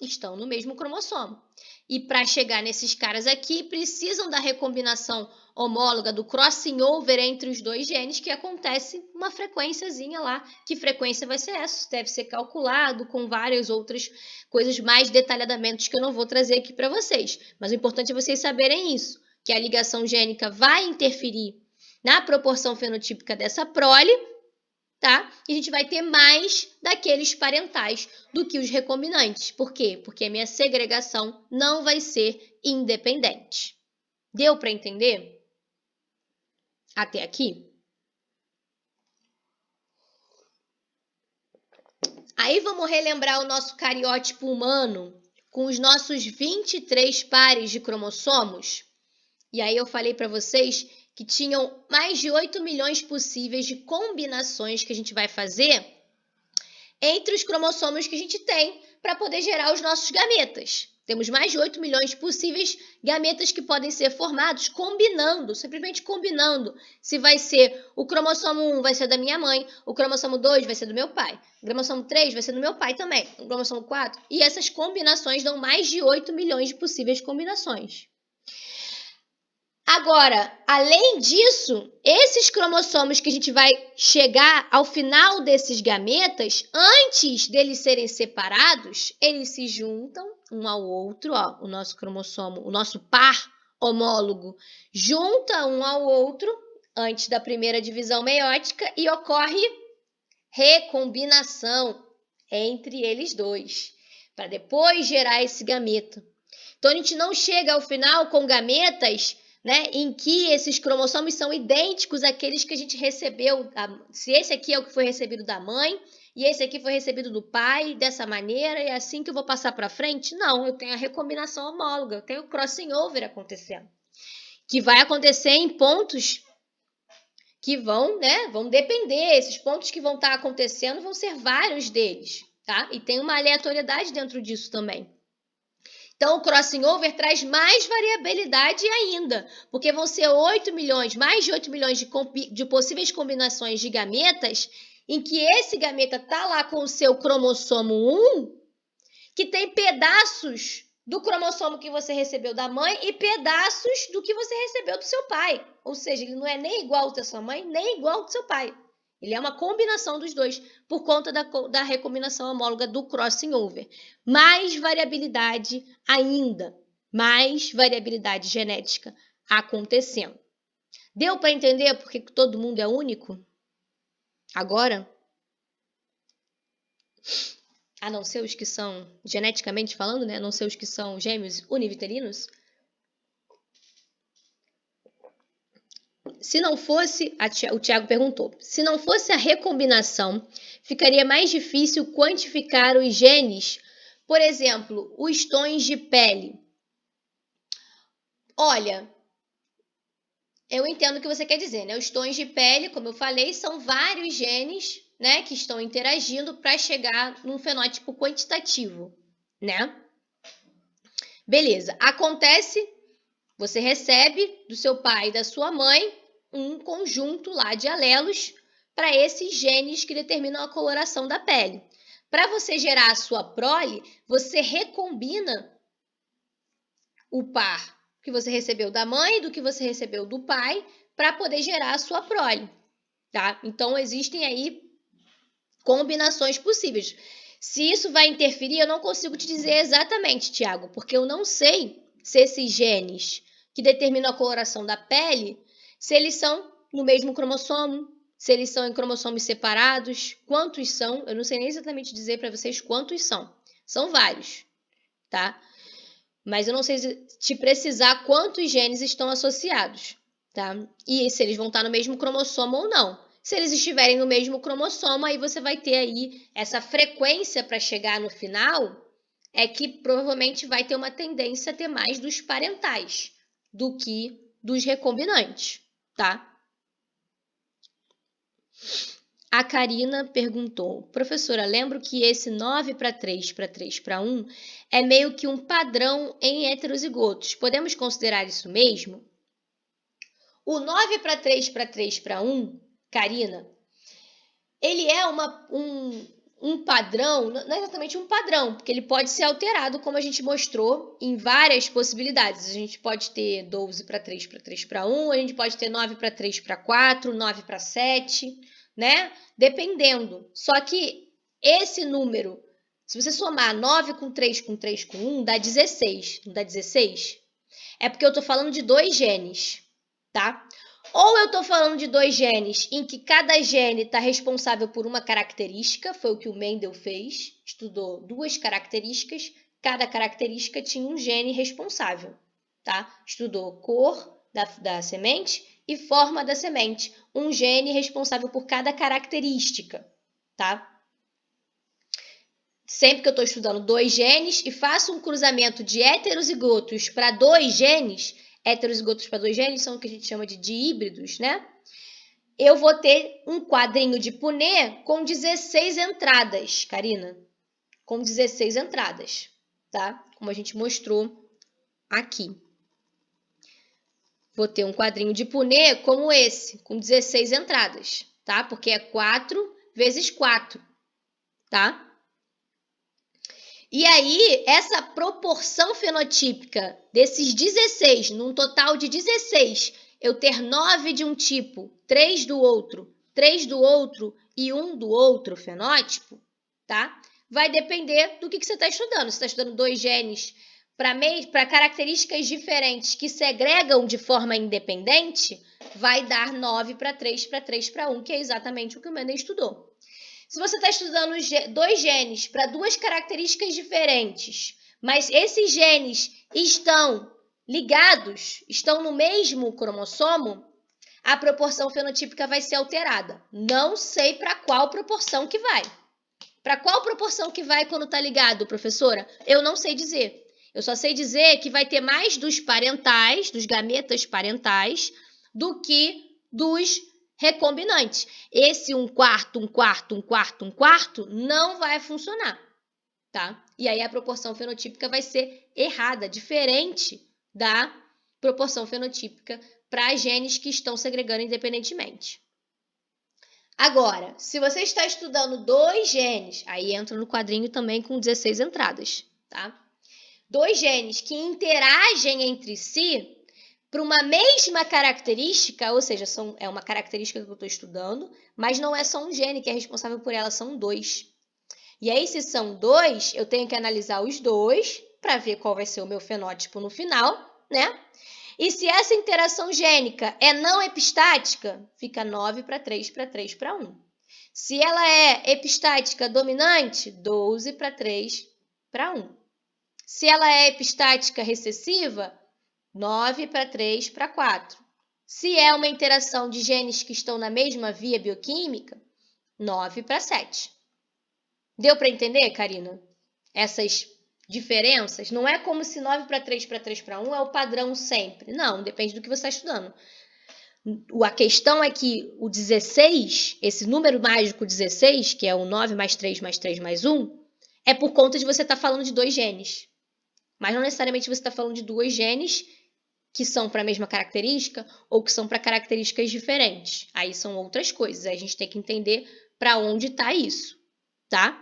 Estão no mesmo cromossomo. E para chegar nesses caras aqui, precisam da recombinação homóloga, do crossing over entre os dois genes, que acontece uma frequênciazinha lá. Que frequência vai ser essa? Deve ser calculado com várias outras coisas mais detalhadamente que eu não vou trazer aqui para vocês. Mas o importante é vocês saberem isso, que a ligação gênica vai interferir na proporção fenotípica dessa prole, tá? E a gente vai ter mais daqueles parentais do que os recombinantes. Por quê? Porque a minha segregação não vai ser independente. Deu para entender? Até aqui? Aí vamos relembrar o nosso cariótipo humano com os nossos 23 pares de cromossomos. E aí eu falei para vocês que tinham mais de 8 milhões possíveis de combinações que a gente vai fazer entre os cromossomos que a gente tem para poder gerar os nossos gametas. Temos mais de 8 milhões possíveis gametas que podem ser formados combinando, simplesmente combinando. Se vai ser o cromossomo 1 vai ser da minha mãe, o cromossomo 2 vai ser do meu pai, o cromossomo 3 vai ser do meu pai também, o cromossomo 4. E essas combinações dão mais de 8 milhões de possíveis combinações. Agora, além disso, esses cromossomos que a gente vai chegar ao final desses gametas, antes deles serem separados, eles se juntam um ao outro, ó, o nosso cromossomo, o nosso par homólogo, junta um ao outro antes da primeira divisão meiótica e ocorre recombinação entre eles dois, para depois gerar esse gameta. Então, a gente não chega ao final com gametas, né, em que esses cromossomos são idênticos àqueles que a gente recebeu. Se esse aqui é o que foi recebido da mãe e esse aqui foi recebido do pai, dessa maneira, e é assim que eu vou passar para frente? Não, eu tenho a recombinação homóloga, eu tenho o crossing over acontecendo, que vai acontecer em pontos que vão depender. Esses pontos que vão estar acontecendo vão ser vários deles, tá? E tem uma aleatoriedade dentro disso também. Então, o crossing over traz mais variabilidade ainda, porque vão ser 8 milhões, mais de 8 milhões de possíveis combinações de gametas, em que esse gameta está lá com o seu cromossomo 1, que tem pedaços do cromossomo que você recebeu da mãe e pedaços do que você recebeu do seu pai. Ou seja, ele não é nem igual ao da sua mãe, nem igual ao do seu pai. Ele é uma combinação dos dois, por conta da recombinação homóloga do crossing over. Mais variabilidade ainda, mais variabilidade genética acontecendo. Deu para entender por que todo mundo é único? Agora? A não ser os que são, geneticamente falando, né? A não ser os que são gêmeos univitelinos. Se não fosse, o Tiago perguntou, se não fosse a recombinação, ficaria mais difícil quantificar os genes, por exemplo, os tons de pele. Olha, eu entendo o que você quer dizer, né? Os tons de pele, como eu falei, são vários genes, né, que estão interagindo para chegar num fenótipo quantitativo, né? Beleza, acontece, você recebe do seu pai e da sua mãe um conjunto lá de alelos para esses genes que determinam a coloração da pele. Para você gerar a sua prole, você recombina o par que você recebeu da mãe e do que você recebeu do pai para poder gerar a sua prole, tá? Então, existem aí combinações possíveis. Se isso vai interferir, eu não consigo te dizer exatamente, Tiago, porque eu não sei se esses genes que determinam a coloração da pele, se eles são no mesmo cromossomo, se eles são em cromossomos separados, quantos são, eu não sei nem exatamente dizer para vocês quantos são. São vários, tá? Mas eu não sei te precisar quantos genes estão associados, tá? E se eles vão estar no mesmo cromossomo ou não. Se eles estiverem no mesmo cromossomo, aí você vai ter aí essa frequência para chegar no final, é que provavelmente vai ter uma tendência a ter mais dos parentais do que dos recombinantes, tá? A Karina perguntou, professora, lembro que esse 9 para 3 para 3 para 1 é meio que um padrão em heterozigotos. Podemos considerar isso mesmo? O 9 para 3 para 3 para 1, Karina, ele é um padrão, não é exatamente um padrão, porque ele pode ser alterado, como a gente mostrou, em várias possibilidades. A gente pode ter 12 para 3 para 3 para 1, a gente pode ter 9 para 3 para 4, 9 para 7, né? Dependendo. Só que esse número, se você somar 9 com 3 com 3 com 1, dá 16. Não dá 16? É porque eu estou falando de dois genes, tá? Ou eu estou falando de dois genes em que cada gene está responsável por uma característica, foi o que o Mendel fez, estudou duas características, cada característica tinha um gene responsável, tá? Estudou cor da semente e forma da semente, um gene responsável por cada característica, tá? Sempre que eu estou estudando dois genes e faço um cruzamento de heterozigotos para dois genes, heterozigotos para dois genes são o que a gente chama de híbridos, né? Eu vou ter um quadrinho de Punnett com 16 entradas, Karina. Com 16 entradas, tá? Como a gente mostrou aqui. Vou ter um quadrinho de Punnett como esse, com 16 entradas, tá? Porque é 4 vezes 4, tá? E aí, essa proporção fenotípica desses 16, num total de 16, eu ter 9 de um tipo, 3 do outro e 1 do outro fenótipo, tá? Vai depender do que você está estudando. Se está estudando dois genes para características diferentes que segregam de forma independente, vai dar 9 para 3 para 3 para 1, que é exatamente o que o Mendel estudou. Se você está estudando dois genes para duas características diferentes, mas esses genes estão ligados, estão no mesmo cromossomo, a proporção fenotípica vai ser alterada. Não sei para qual proporção que vai. Para qual proporção que vai quando está ligado, professora? Eu não sei dizer. Eu só sei dizer que vai ter mais dos parentais, dos gametas parentais, do que dos recombinantes. Esse 1/4, 1/4, 1/4, 1/4 não vai funcionar, tá? E aí a proporção fenotípica vai ser errada, diferente da proporção fenotípica para genes que estão segregando independentemente. Agora, se você está estudando dois genes, aí entra no quadrinho também com 16 entradas, tá? Dois genes que interagem entre si para uma mesma característica, ou seja, é uma característica que eu estou estudando, mas não é só um gene que é responsável por ela, são dois. E aí, se são dois, eu tenho que analisar os dois para ver qual vai ser o meu fenótipo no final, né? E se essa interação gênica é não epistática, fica 9 para 3 para 3 para 1. Se ela é epistática dominante, 12 para 3 para 1. Se ela é epistática recessiva, 9 para 3 para 4. Se é uma interação de genes que estão na mesma via bioquímica, 9 para 7. Deu para entender, Karina? Essas diferenças? Não é como se 9 para 3 para 3 para 1 é o padrão sempre. Não, depende do que você está estudando. A questão é que o 16, esse número mágico 16, que é o 9 mais 3 mais 3 mais 1, é por conta de você estar falando de dois genes. Mas não necessariamente você está falando de dois genes que são para a mesma característica ou que são para características diferentes. Aí são outras coisas. Aí a gente tem que entender para onde está isso, tá?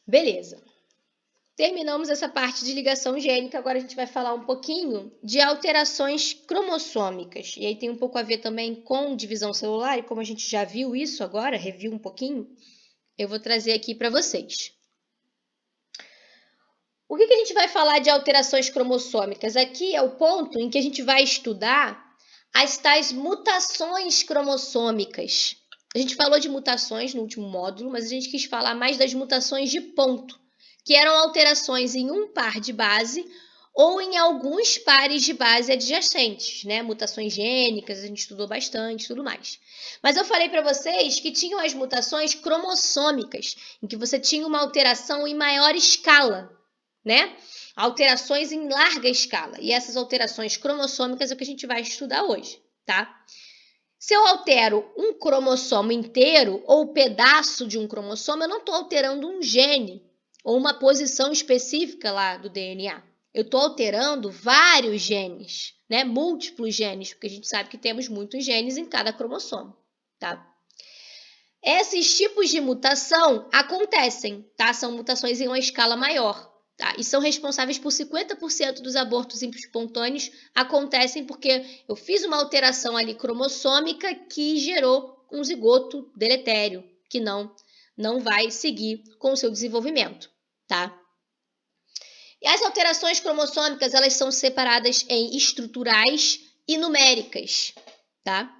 Beleza. terminamos essa parte de ligação gênica, agora a gente vai falar um pouquinho de alterações cromossômicas. E aí tem um pouco a ver também com divisão celular, e como a gente já viu isso agora, reviu um pouquinho, eu vou trazer aqui para vocês. O que a gente vai falar de alterações cromossômicas? Aqui é o ponto em que a gente vai estudar as tais mutações cromossômicas. A gente falou de mutações no último módulo, mas a gente quis falar mais das mutações de ponto, que eram alterações em um par de base ou em alguns pares de base adjacentes, né? Mutações gênicas, a gente estudou bastante, tudo mais. Mas eu falei para vocês que tinham as mutações cromossômicas, em que você tinha uma alteração em maior escala, né? Alterações em larga escala. E essas alterações cromossômicas é o que a gente vai estudar hoje, tá? Se eu altero um cromossomo inteiro ou pedaço de um cromossomo, eu não estou alterando um gene ou uma posição específica lá do DNA. Eu estou alterando vários genes, né? Múltiplos genes, porque a gente sabe que temos muitos genes em cada cromossomo, tá? Esses tipos de mutação acontecem, tá? São mutações em uma escala maior. Tá? E são responsáveis por 50% dos abortos espontâneos acontecem porque eu fiz uma alteração ali cromossômica que gerou um zigoto deletério, que não vai seguir com o seu desenvolvimento, tá? E as alterações cromossômicas, elas são separadas em estruturais e numéricas, tá?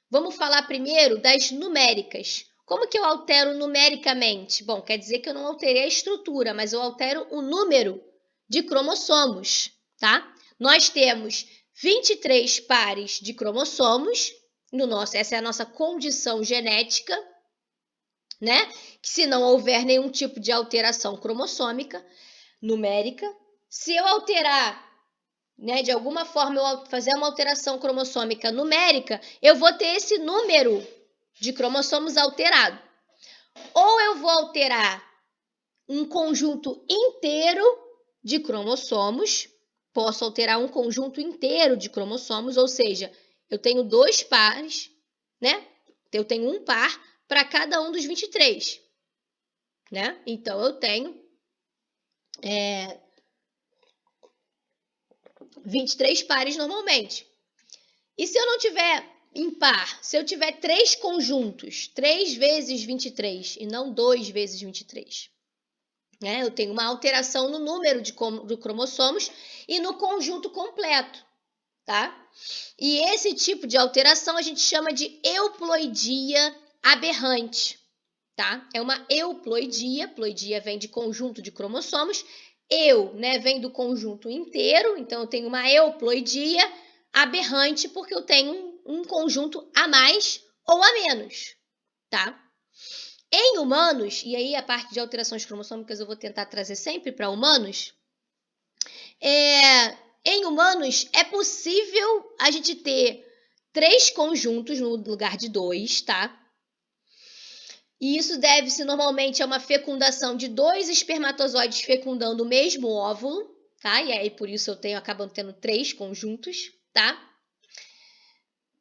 Vamos falar primeiro das numéricas. Como que eu altero numericamente? Bom, quer dizer que eu não alterei a estrutura, mas eu altero o número de cromossomos, tá? Nós temos 23 pares de cromossomos no nosso, essa é a nossa condição genética, né? Que se não houver nenhum tipo de alteração cromossômica, numérica, se eu alterar, né, de alguma forma eu fazer uma alteração cromossômica numérica, eu vou ter esse número de cromossomos alterado. Ou eu vou alterar um conjunto inteiro de cromossomos, posso alterar um conjunto inteiro de cromossomos, ou seja, eu tenho 2 pares, né? Eu tenho um par para cada um dos 23, né? Então, eu tenho 23 pares normalmente. E se eu não tiver impar, se eu tiver 3 conjuntos, 3 vezes 23 e não 2 vezes 23, né? Eu tenho uma alteração no número de cromossomos e no conjunto completo, tá? E esse tipo de alteração a gente chama de euploidia aberrante, tá? É uma euploidia, ploidia vem de conjunto de cromossomos, né, vem do conjunto inteiro, então eu tenho uma euploidia aberrante porque eu tenho um conjunto a mais ou a menos, tá? Em humanos, e aí a parte de alterações cromossômicas eu vou tentar trazer sempre para humanos, em humanos é possível a gente ter 3 conjuntos no lugar de 2, tá? E isso deve-se normalmente a uma fecundação de 2 espermatozoides fecundando o mesmo óvulo, tá? E aí por isso eu acabo tendo 3 conjuntos, tá?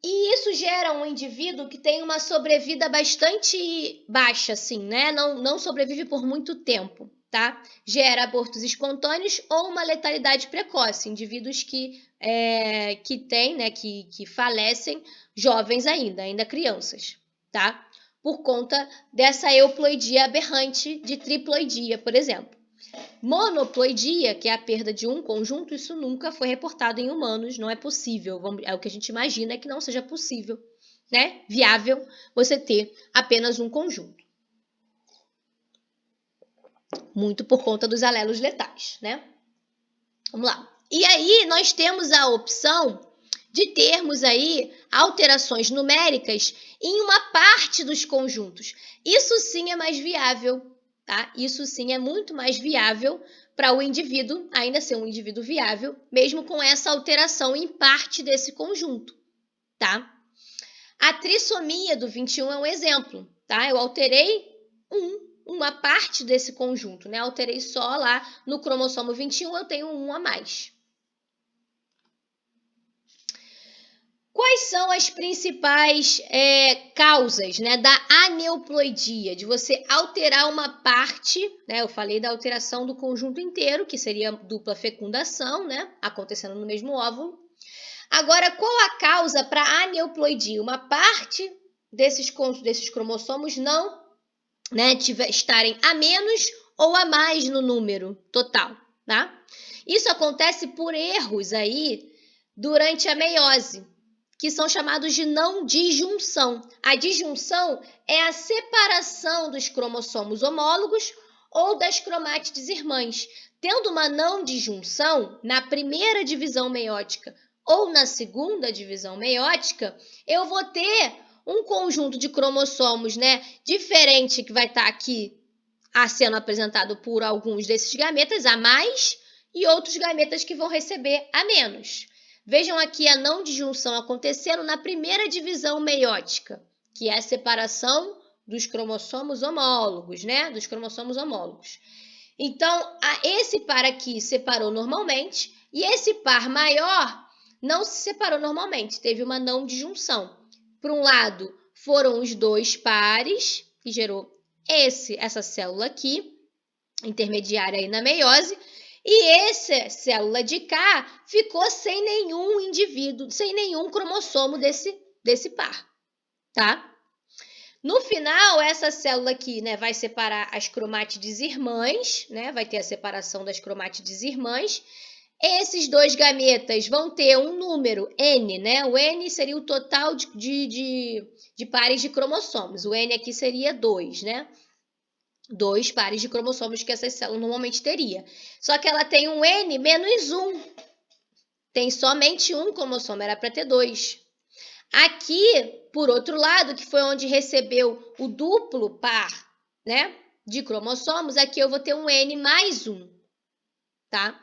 E isso gera um indivíduo que tem uma sobrevida bastante baixa, assim, né? Não sobrevive por muito tempo, tá? Gera abortos espontâneos ou uma letalidade precoce, indivíduos que têm, né? Que falecem jovens ainda crianças, tá? Por conta dessa euploidia aberrante de triploidia, por exemplo. Monoploidia, que é a perda de um conjunto, isso nunca foi reportado em humanos, não é possível. É o que a gente imagina que não seja possível, né? Viável você ter apenas um conjunto. Muito por conta dos alelos letais, né? Vamos lá. E aí nós temos a opção de termos aí alterações numéricas em uma parte dos conjuntos. Isso sim é mais viável, tá? Isso sim é muito mais viável para o indivíduo ainda ser um indivíduo viável, mesmo com essa alteração em parte desse conjunto, tá? A trissomia do 21 é um exemplo, tá? Eu alterei uma parte desse conjunto, né? Alterei só lá no cromossomo 21, eu tenho um a mais. Quais Quais são as principais causas, né, da aneuploidia, de você alterar uma parte, né? Eu falei da alteração do conjunto inteiro, que seria dupla fecundação, né, acontecendo no mesmo óvulo. Agora, qual a causa para aneuploidia? Uma parte desses cromossomos não, né, estarem a menos ou a mais no número total, tá? Isso acontece por erros aí durante a meiose, que são chamados de não disjunção. A disjunção é a separação dos cromossomos homólogos ou das cromátides irmãs. Tendo uma não disjunção, na primeira divisão meiótica ou na segunda divisão meiótica, eu vou ter um conjunto de cromossomos, né, diferente, que vai estar aqui sendo apresentado por alguns desses gametas a mais e outros gametas que vão receber a menos. Vejam aqui a não disjunção acontecendo na primeira divisão meiótica, que é a separação dos cromossomos homólogos, né? Dos cromossomos homólogos. Então, esse par aqui separou normalmente e esse par maior não se separou normalmente, teve uma não disjunção. Por um lado, foram os dois pares que gerou essa célula aqui, intermediária aí na meiose, e essa célula de cá ficou sem nenhum indivíduo, sem nenhum cromossomo desse par, tá? No final, essa célula aqui, né, vai separar as cromátides irmãs, né? Vai ter a separação das cromátides irmãs. Esses dois gametas vão ter um número N, né? O N seria o total de pares de cromossomos. O N aqui seria 2, né? 2 pares de cromossomos que essa célula normalmente teria. Só que ela tem um N menos 1. Tem somente um cromossomo, era para ter 2. Aqui, por outro lado, que foi onde recebeu o duplo par, né, de cromossomos, aqui eu vou ter um N mais 1, tá?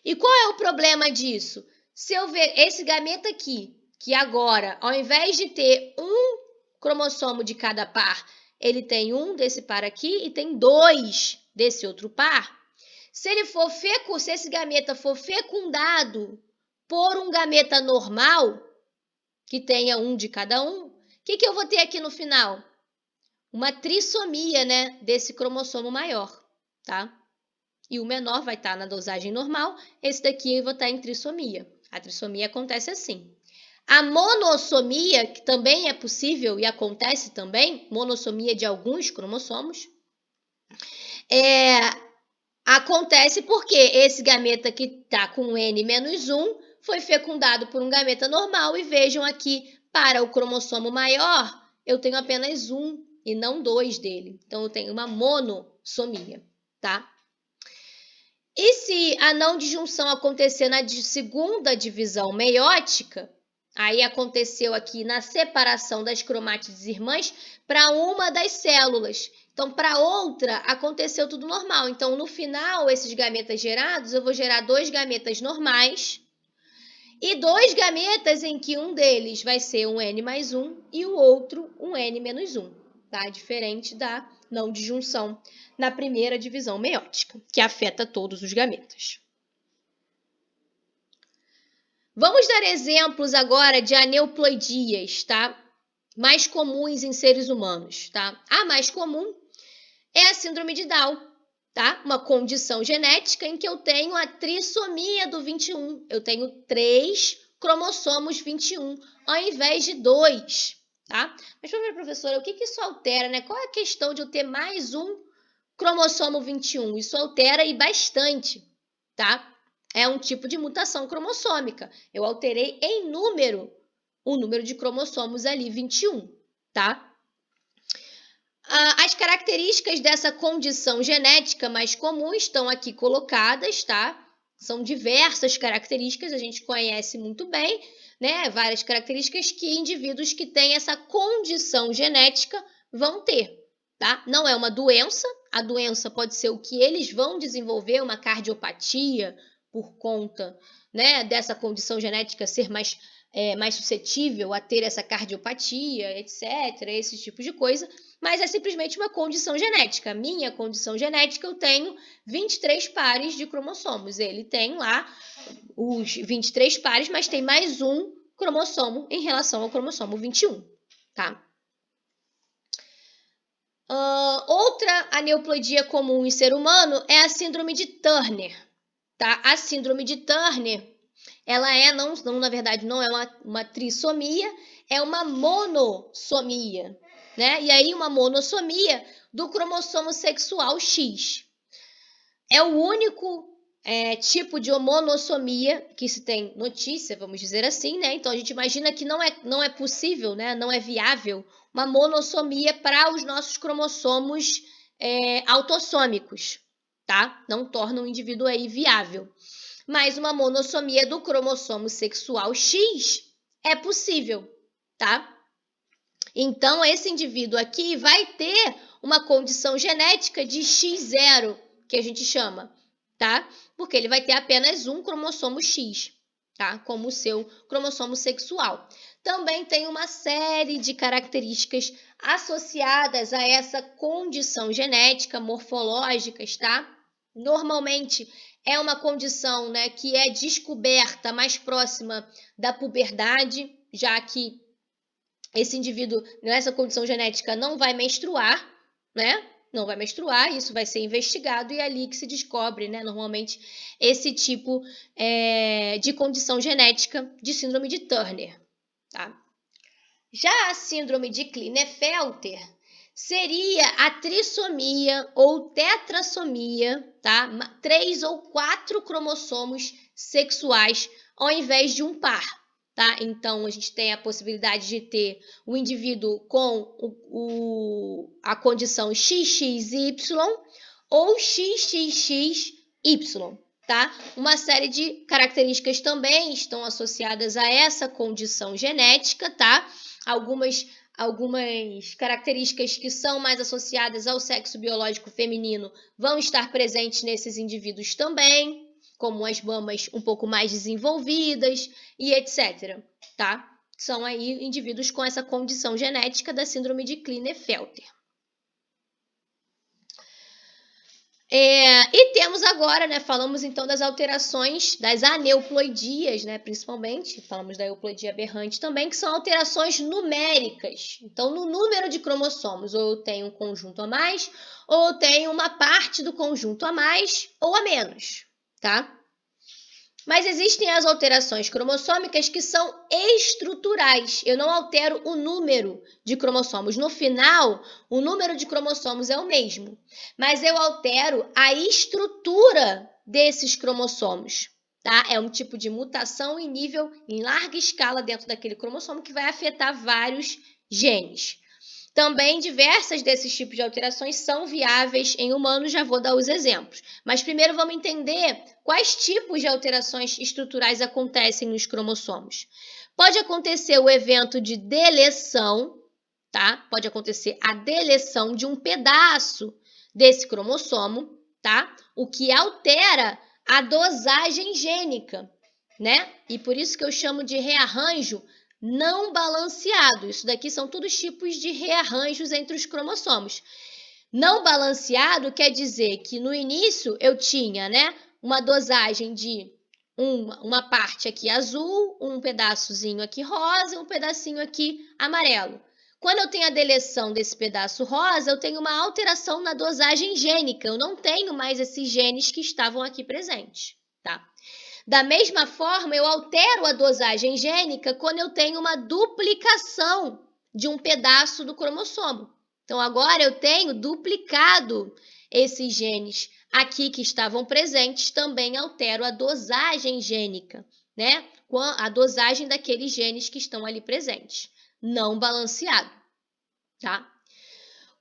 E qual é o problema disso? Se eu ver esse gameta aqui, que agora, ao invés de ter um cromossomo de cada par, ele tem um desse par aqui e tem 2 desse outro par. Se esse gameta for fecundado por um gameta normal, que tenha um de cada um, o que eu vou ter aqui no final? Uma trissomia, né, desse cromossomo maior, tá? E o menor vai estar na dosagem normal, esse daqui eu vou estar em trissomia. A trissomia acontece assim. A monossomia, que também é possível e acontece também, monossomia de alguns cromossomos, acontece porque esse gameta que está com N menos 1 foi fecundado por um gameta normal e vejam aqui, para o cromossomo maior, eu tenho apenas 1 e não 2 dele. Então, eu tenho uma monossomia, tá? E se a não disjunção acontecer na segunda divisão meiótica, aí aconteceu aqui na separação das cromátides irmãs para uma das células. Então, para outra, aconteceu tudo normal. Então, no final, esses gametas gerados, eu vou gerar 2 gametas normais e 2 gametas em que um deles vai ser um N mais 1 e o outro um N menos 1, tá? Diferente da não disjunção na primeira divisão meiótica, que afeta todos os gametas. Vamos dar exemplos agora de aneuploidias, tá? Mais comuns em seres humanos, tá? A mais comum é a síndrome de Down, tá? Uma condição genética em que eu tenho a trissomia do 21. Eu tenho 3 cromossomos 21, ao invés de 2, tá? Mas, professora, o que isso altera, né? Qual é a questão de eu ter mais um cromossomo 21? Isso altera e bastante, tá? É um tipo de mutação cromossômica. Eu alterei em número o número de cromossomos ali, 21, tá? As características dessa condição genética mais comum estão aqui colocadas, tá? São diversas características, a gente conhece muito bem, né? Várias características que indivíduos que têm essa condição genética vão ter, tá? Não é uma doença, a doença pode ser o que eles vão desenvolver, uma cardiopatia, por conta, né, dessa condição genética ser mais suscetível a ter essa cardiopatia, etc., esse tipo de coisa, mas é simplesmente uma condição genética. Minha condição genética, eu tenho 23 pares de cromossomos. Ele tem lá os 23 pares, mas tem mais um cromossomo em relação ao cromossomo 21, tá? Outra aneuploidia comum em ser humano é a síndrome de Turner, tá? A síndrome de Turner, ela na verdade, não é uma trissomia, é uma monossomia, né? E aí, uma monossomia do cromossomo sexual X. É o único tipo de monossomia que se tem notícia, vamos dizer assim, né? Então, a gente imagina que não é possível, né? Não é viável uma monossomia para os nossos cromossomos autossômicos, tá? Não torna o indivíduo aí viável. Mas uma monossomia do cromossomo sexual X é possível, tá? Então, esse indivíduo aqui vai ter uma condição genética de X0, que a gente chama, tá? Porque ele vai ter apenas um cromossomo X, tá? Como o seu cromossomo sexual. Também tem uma série de características associadas a essa condição genética, morfológicas, tá? Normalmente é uma condição, né, que é descoberta mais próxima da puberdade, já que esse indivíduo, nessa condição genética, não vai menstruar, né? Não vai menstruar, isso vai ser investigado e é ali que se descobre, né, normalmente, esse tipo de condição genética de síndrome de Turner, tá? Já a síndrome de Klinefelter seria a trissomia ou tetrassomia, tá? 3 ou 4 cromossomos sexuais ao invés de um par, tá? Então, a gente tem a possibilidade de ter o indivíduo com a condição XXY ou XXXY, tá? Uma série de características também estão associadas a essa condição genética, tá? Algumas características que são mais associadas ao sexo biológico feminino vão estar presentes nesses indivíduos também, como as mamas um pouco mais desenvolvidas e etc, tá? São aí indivíduos com essa condição genética da síndrome de Klinefelter. E temos agora, né, falamos então das alterações, das aneuploidias, né, principalmente, falamos da euploidia aberrante também, que são alterações numéricas. Então, no número de cromossomos, ou eu tenho um conjunto a mais, ou eu tenho uma parte do conjunto a mais ou a menos, tá? Mas existem as alterações cromossômicas que são estruturais. Eu não altero o número de cromossomos. No final, o número de cromossomos é o mesmo, mas eu altero a estrutura desses cromossomos, tá? É um tipo de mutação em larga escala dentro daquele cromossomo que vai afetar vários genes. Também diversas desses tipos de alterações são viáveis em humanos, já vou dar os exemplos. Mas primeiro vamos entender quais tipos de alterações estruturais acontecem nos cromossomos. Pode acontecer o evento de deleção, tá? Pode acontecer a deleção de um pedaço desse cromossomo, tá? O que altera a dosagem gênica, né? E por isso que eu chamo de rearranjo não balanceado. Isso daqui são todos tipos de rearranjos entre os cromossomos. Não balanceado quer dizer que no início eu tinha, né, uma dosagem de uma parte aqui azul, um pedaçozinho aqui rosa e um pedacinho aqui amarelo. Quando eu tenho a deleção desse pedaço rosa, eu tenho uma alteração na dosagem gênica. Eu não tenho mais esses genes que estavam aqui presentes, tá? Da mesma forma, eu altero a dosagem gênica quando eu tenho uma duplicação de um pedaço do cromossomo. Então, agora eu tenho duplicado esses genes aqui que estavam presentes, também altero a dosagem gênica, né? A dosagem daqueles genes que estão ali presentes, não balanceado, tá?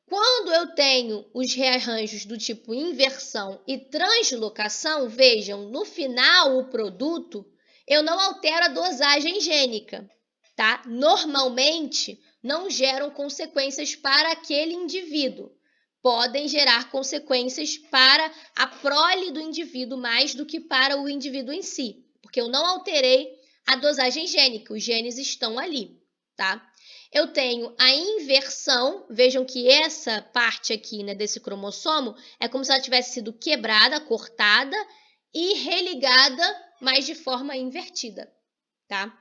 Quando eu tenho os rearranjos do tipo inversão e translocação, vejam, no final o produto, eu não altero a dosagem gênica, tá? Normalmente, não geram consequências para aquele indivíduo. Podem gerar consequências para a prole do indivíduo mais do que para o indivíduo em si, porque eu não alterei a dosagem gênica, os genes estão ali, tá? Eu tenho a inversão, vejam que essa parte aqui, né, desse cromossomo é como se ela tivesse sido quebrada, cortada e religada, mas de forma invertida, tá?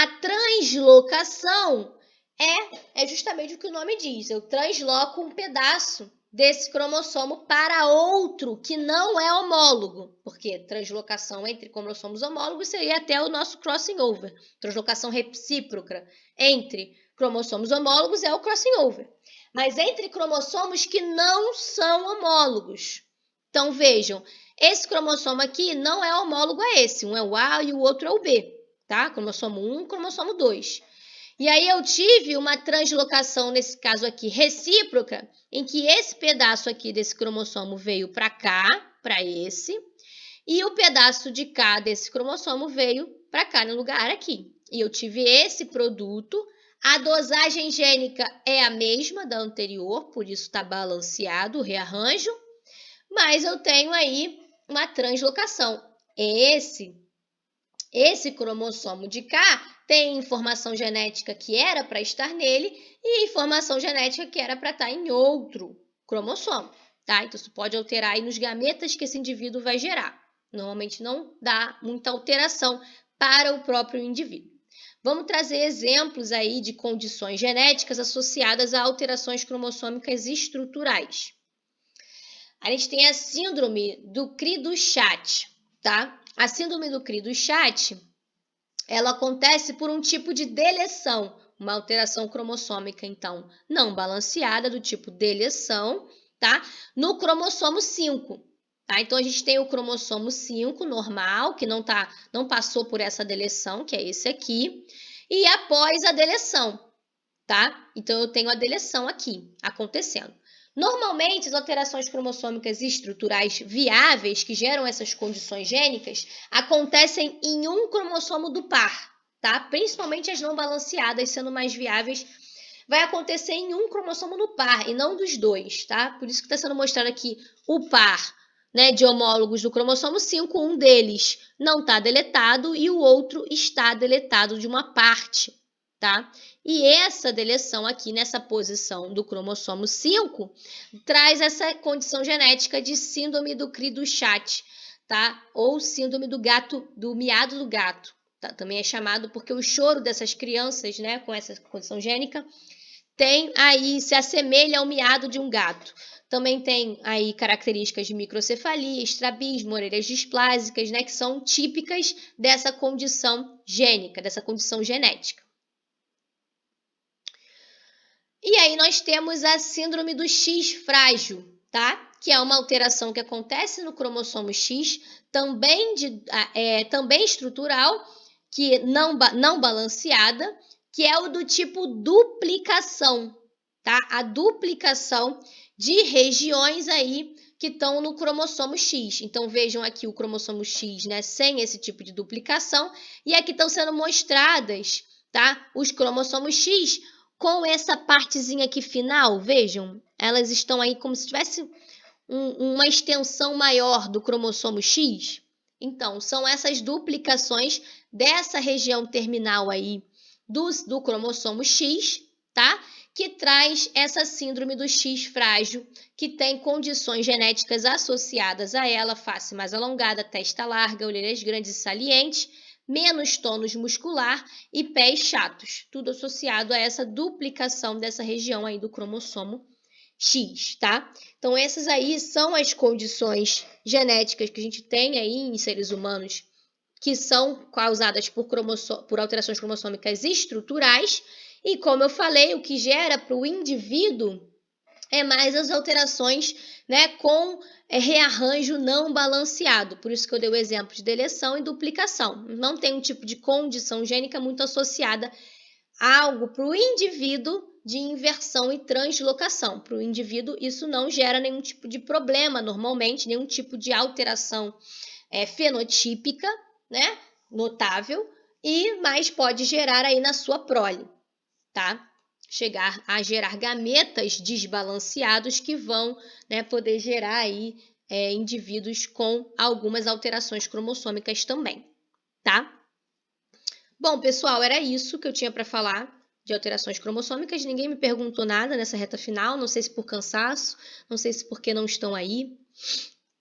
A translocação é justamente o que o nome diz. Eu transloco um pedaço desse cromossomo para outro que não é homólogo, porque translocação entre cromossomos homólogos seria até o nosso crossing over. Translocação recíproca entre cromossomos homólogos é o crossing over. Mas entre cromossomos que não são homólogos. Então, vejam, esse cromossomo aqui não é homólogo a esse. Um é o A e o outro é o B, tá? Cromossomo 1 e cromossomo 2. E aí eu tive uma translocação, nesse caso aqui, recíproca, em que esse pedaço aqui desse cromossomo veio para cá, para esse, e o pedaço de cá desse cromossomo veio para cá, no lugar aqui. E eu tive esse produto. A dosagem gênica é a mesma da anterior, por isso está balanceado o rearranjo, mas eu tenho aí uma translocação. Esse cromossomo de cá tem informação genética que era para estar nele e informação genética que era para estar em outro cromossomo, tá? Então, isso pode alterar aí nos gametas que esse indivíduo vai gerar. Normalmente não dá muita alteração para o próprio indivíduo. Vamos trazer exemplos aí de condições genéticas associadas a alterações cromossômicas estruturais. A gente tem a síndrome do Cri-du-Chat, tá? A síndrome do Cri-du-Chat, ela acontece por um tipo de deleção, uma alteração cromossômica, então, não balanceada, do tipo deleção, tá? No cromossomo 5, tá? Então, a gente tem o cromossomo 5 normal, que não passou por essa deleção, que é esse aqui, e após a deleção, tá? Então, eu tenho a deleção aqui acontecendo. Normalmente, as alterações cromossômicas estruturais viáveis que geram essas condições gênicas acontecem em um cromossomo do par, tá? Principalmente as não balanceadas, sendo mais viáveis, vai acontecer em um cromossomo no par e não dos dois, tá? Por isso que está sendo mostrado aqui o par, né, de homólogos do cromossomo 5, um deles não está deletado e o outro está deletado de uma parte, tá? E essa deleção aqui nessa posição do cromossomo 5 traz essa condição genética de síndrome do Cri-du-Chat, tá? Ou síndrome do miado do gato, tá? Também é chamado porque o choro dessas crianças, né, com essa condição gênica, se assemelha ao miado de um gato. Também tem aí características de microcefalia, estrabismo, orelhas displásicas, né, que são típicas dessa condição gênica, dessa condição genética. E aí nós temos a síndrome do X frágil, tá? Que é uma alteração que acontece no cromossomo X, também estrutural, que não balanceada, que é o do tipo duplicação, tá? A duplicação de regiões aí que estão no cromossomo X. Então, vejam aqui o cromossomo X, né, sem esse tipo de duplicação, e aqui estão sendo mostradas, tá? Os cromossomos X com essa partezinha aqui final, vejam, elas estão aí como se tivesse uma extensão maior do cromossomo X. Então, são essas duplicações dessa região terminal aí do cromossomo X, tá? Que traz essa síndrome do X frágil, que tem condições genéticas associadas a ela, face mais alongada, testa larga, orelhas grandes e salientes, menos tônus muscular e pés chatos, tudo associado a essa duplicação dessa região aí do cromossomo X, tá? Então, essas aí são as condições genéticas que a gente tem aí em seres humanos que são causadas por alterações cromossômicas estruturais e, como eu falei, o que gera para o indivíduo é mais as alterações, né, com rearranjo não balanceado. Por isso que eu dei o exemplo de deleção e duplicação. Não tem um tipo de condição gênica muito associada a algo para o indivíduo de inversão e translocação. Para o indivíduo, isso não gera nenhum tipo de problema, normalmente, nenhum tipo de alteração fenotípica, né, notável, mas pode gerar aí na sua prole, tá? Chegar a gerar gametas desbalanceados que vão, né, poder gerar aí indivíduos com algumas alterações cromossômicas também, tá? Bom, pessoal, era isso que eu tinha para falar de alterações cromossômicas. Ninguém me perguntou nada nessa reta final, não sei se por cansaço, não sei se porque não estão aí.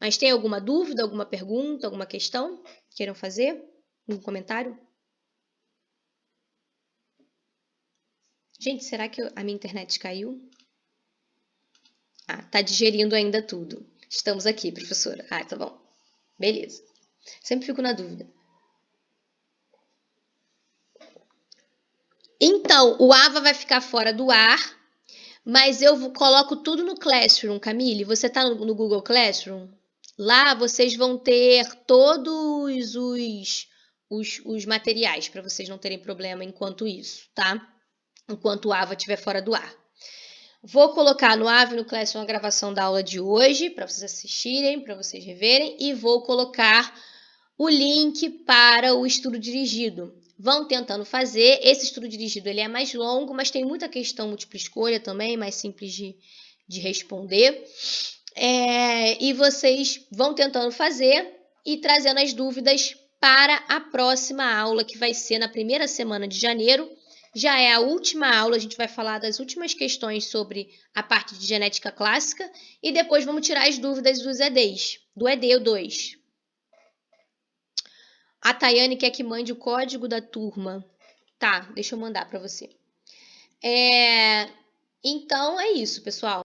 Mas tem alguma dúvida, alguma pergunta, alguma questão que queiram fazer? Um comentário? Gente, será que a minha internet caiu? Ah, tá digerindo ainda tudo. Estamos aqui, professora. Ah, tá bom. Beleza. Sempre fico na dúvida. Então, o Ava vai ficar fora do ar, mas eu coloco tudo no Classroom, Camille. Você tá no Google Classroom? Lá vocês vão ter todos os materiais para vocês não terem problema enquanto isso, tá? Enquanto o Ava estiver fora do ar. Vou colocar no Ave no Classroom a gravação da aula de hoje para vocês assistirem, para vocês reverem, e vou colocar o link para o estudo dirigido. Vão tentando fazer. Esse estudo dirigido ele é mais longo, mas tem muita questão múltipla escolha também, mais simples de responder. E vocês vão tentando fazer e trazendo as dúvidas para a próxima aula, que vai ser na primeira semana de janeiro. Já é a última aula, a gente vai falar das últimas questões sobre a parte de genética clássica e depois vamos tirar as dúvidas dos EDs, do ED 2. A Tayane quer que mande o código da turma. Tá, deixa eu mandar para você. Então é isso, pessoal.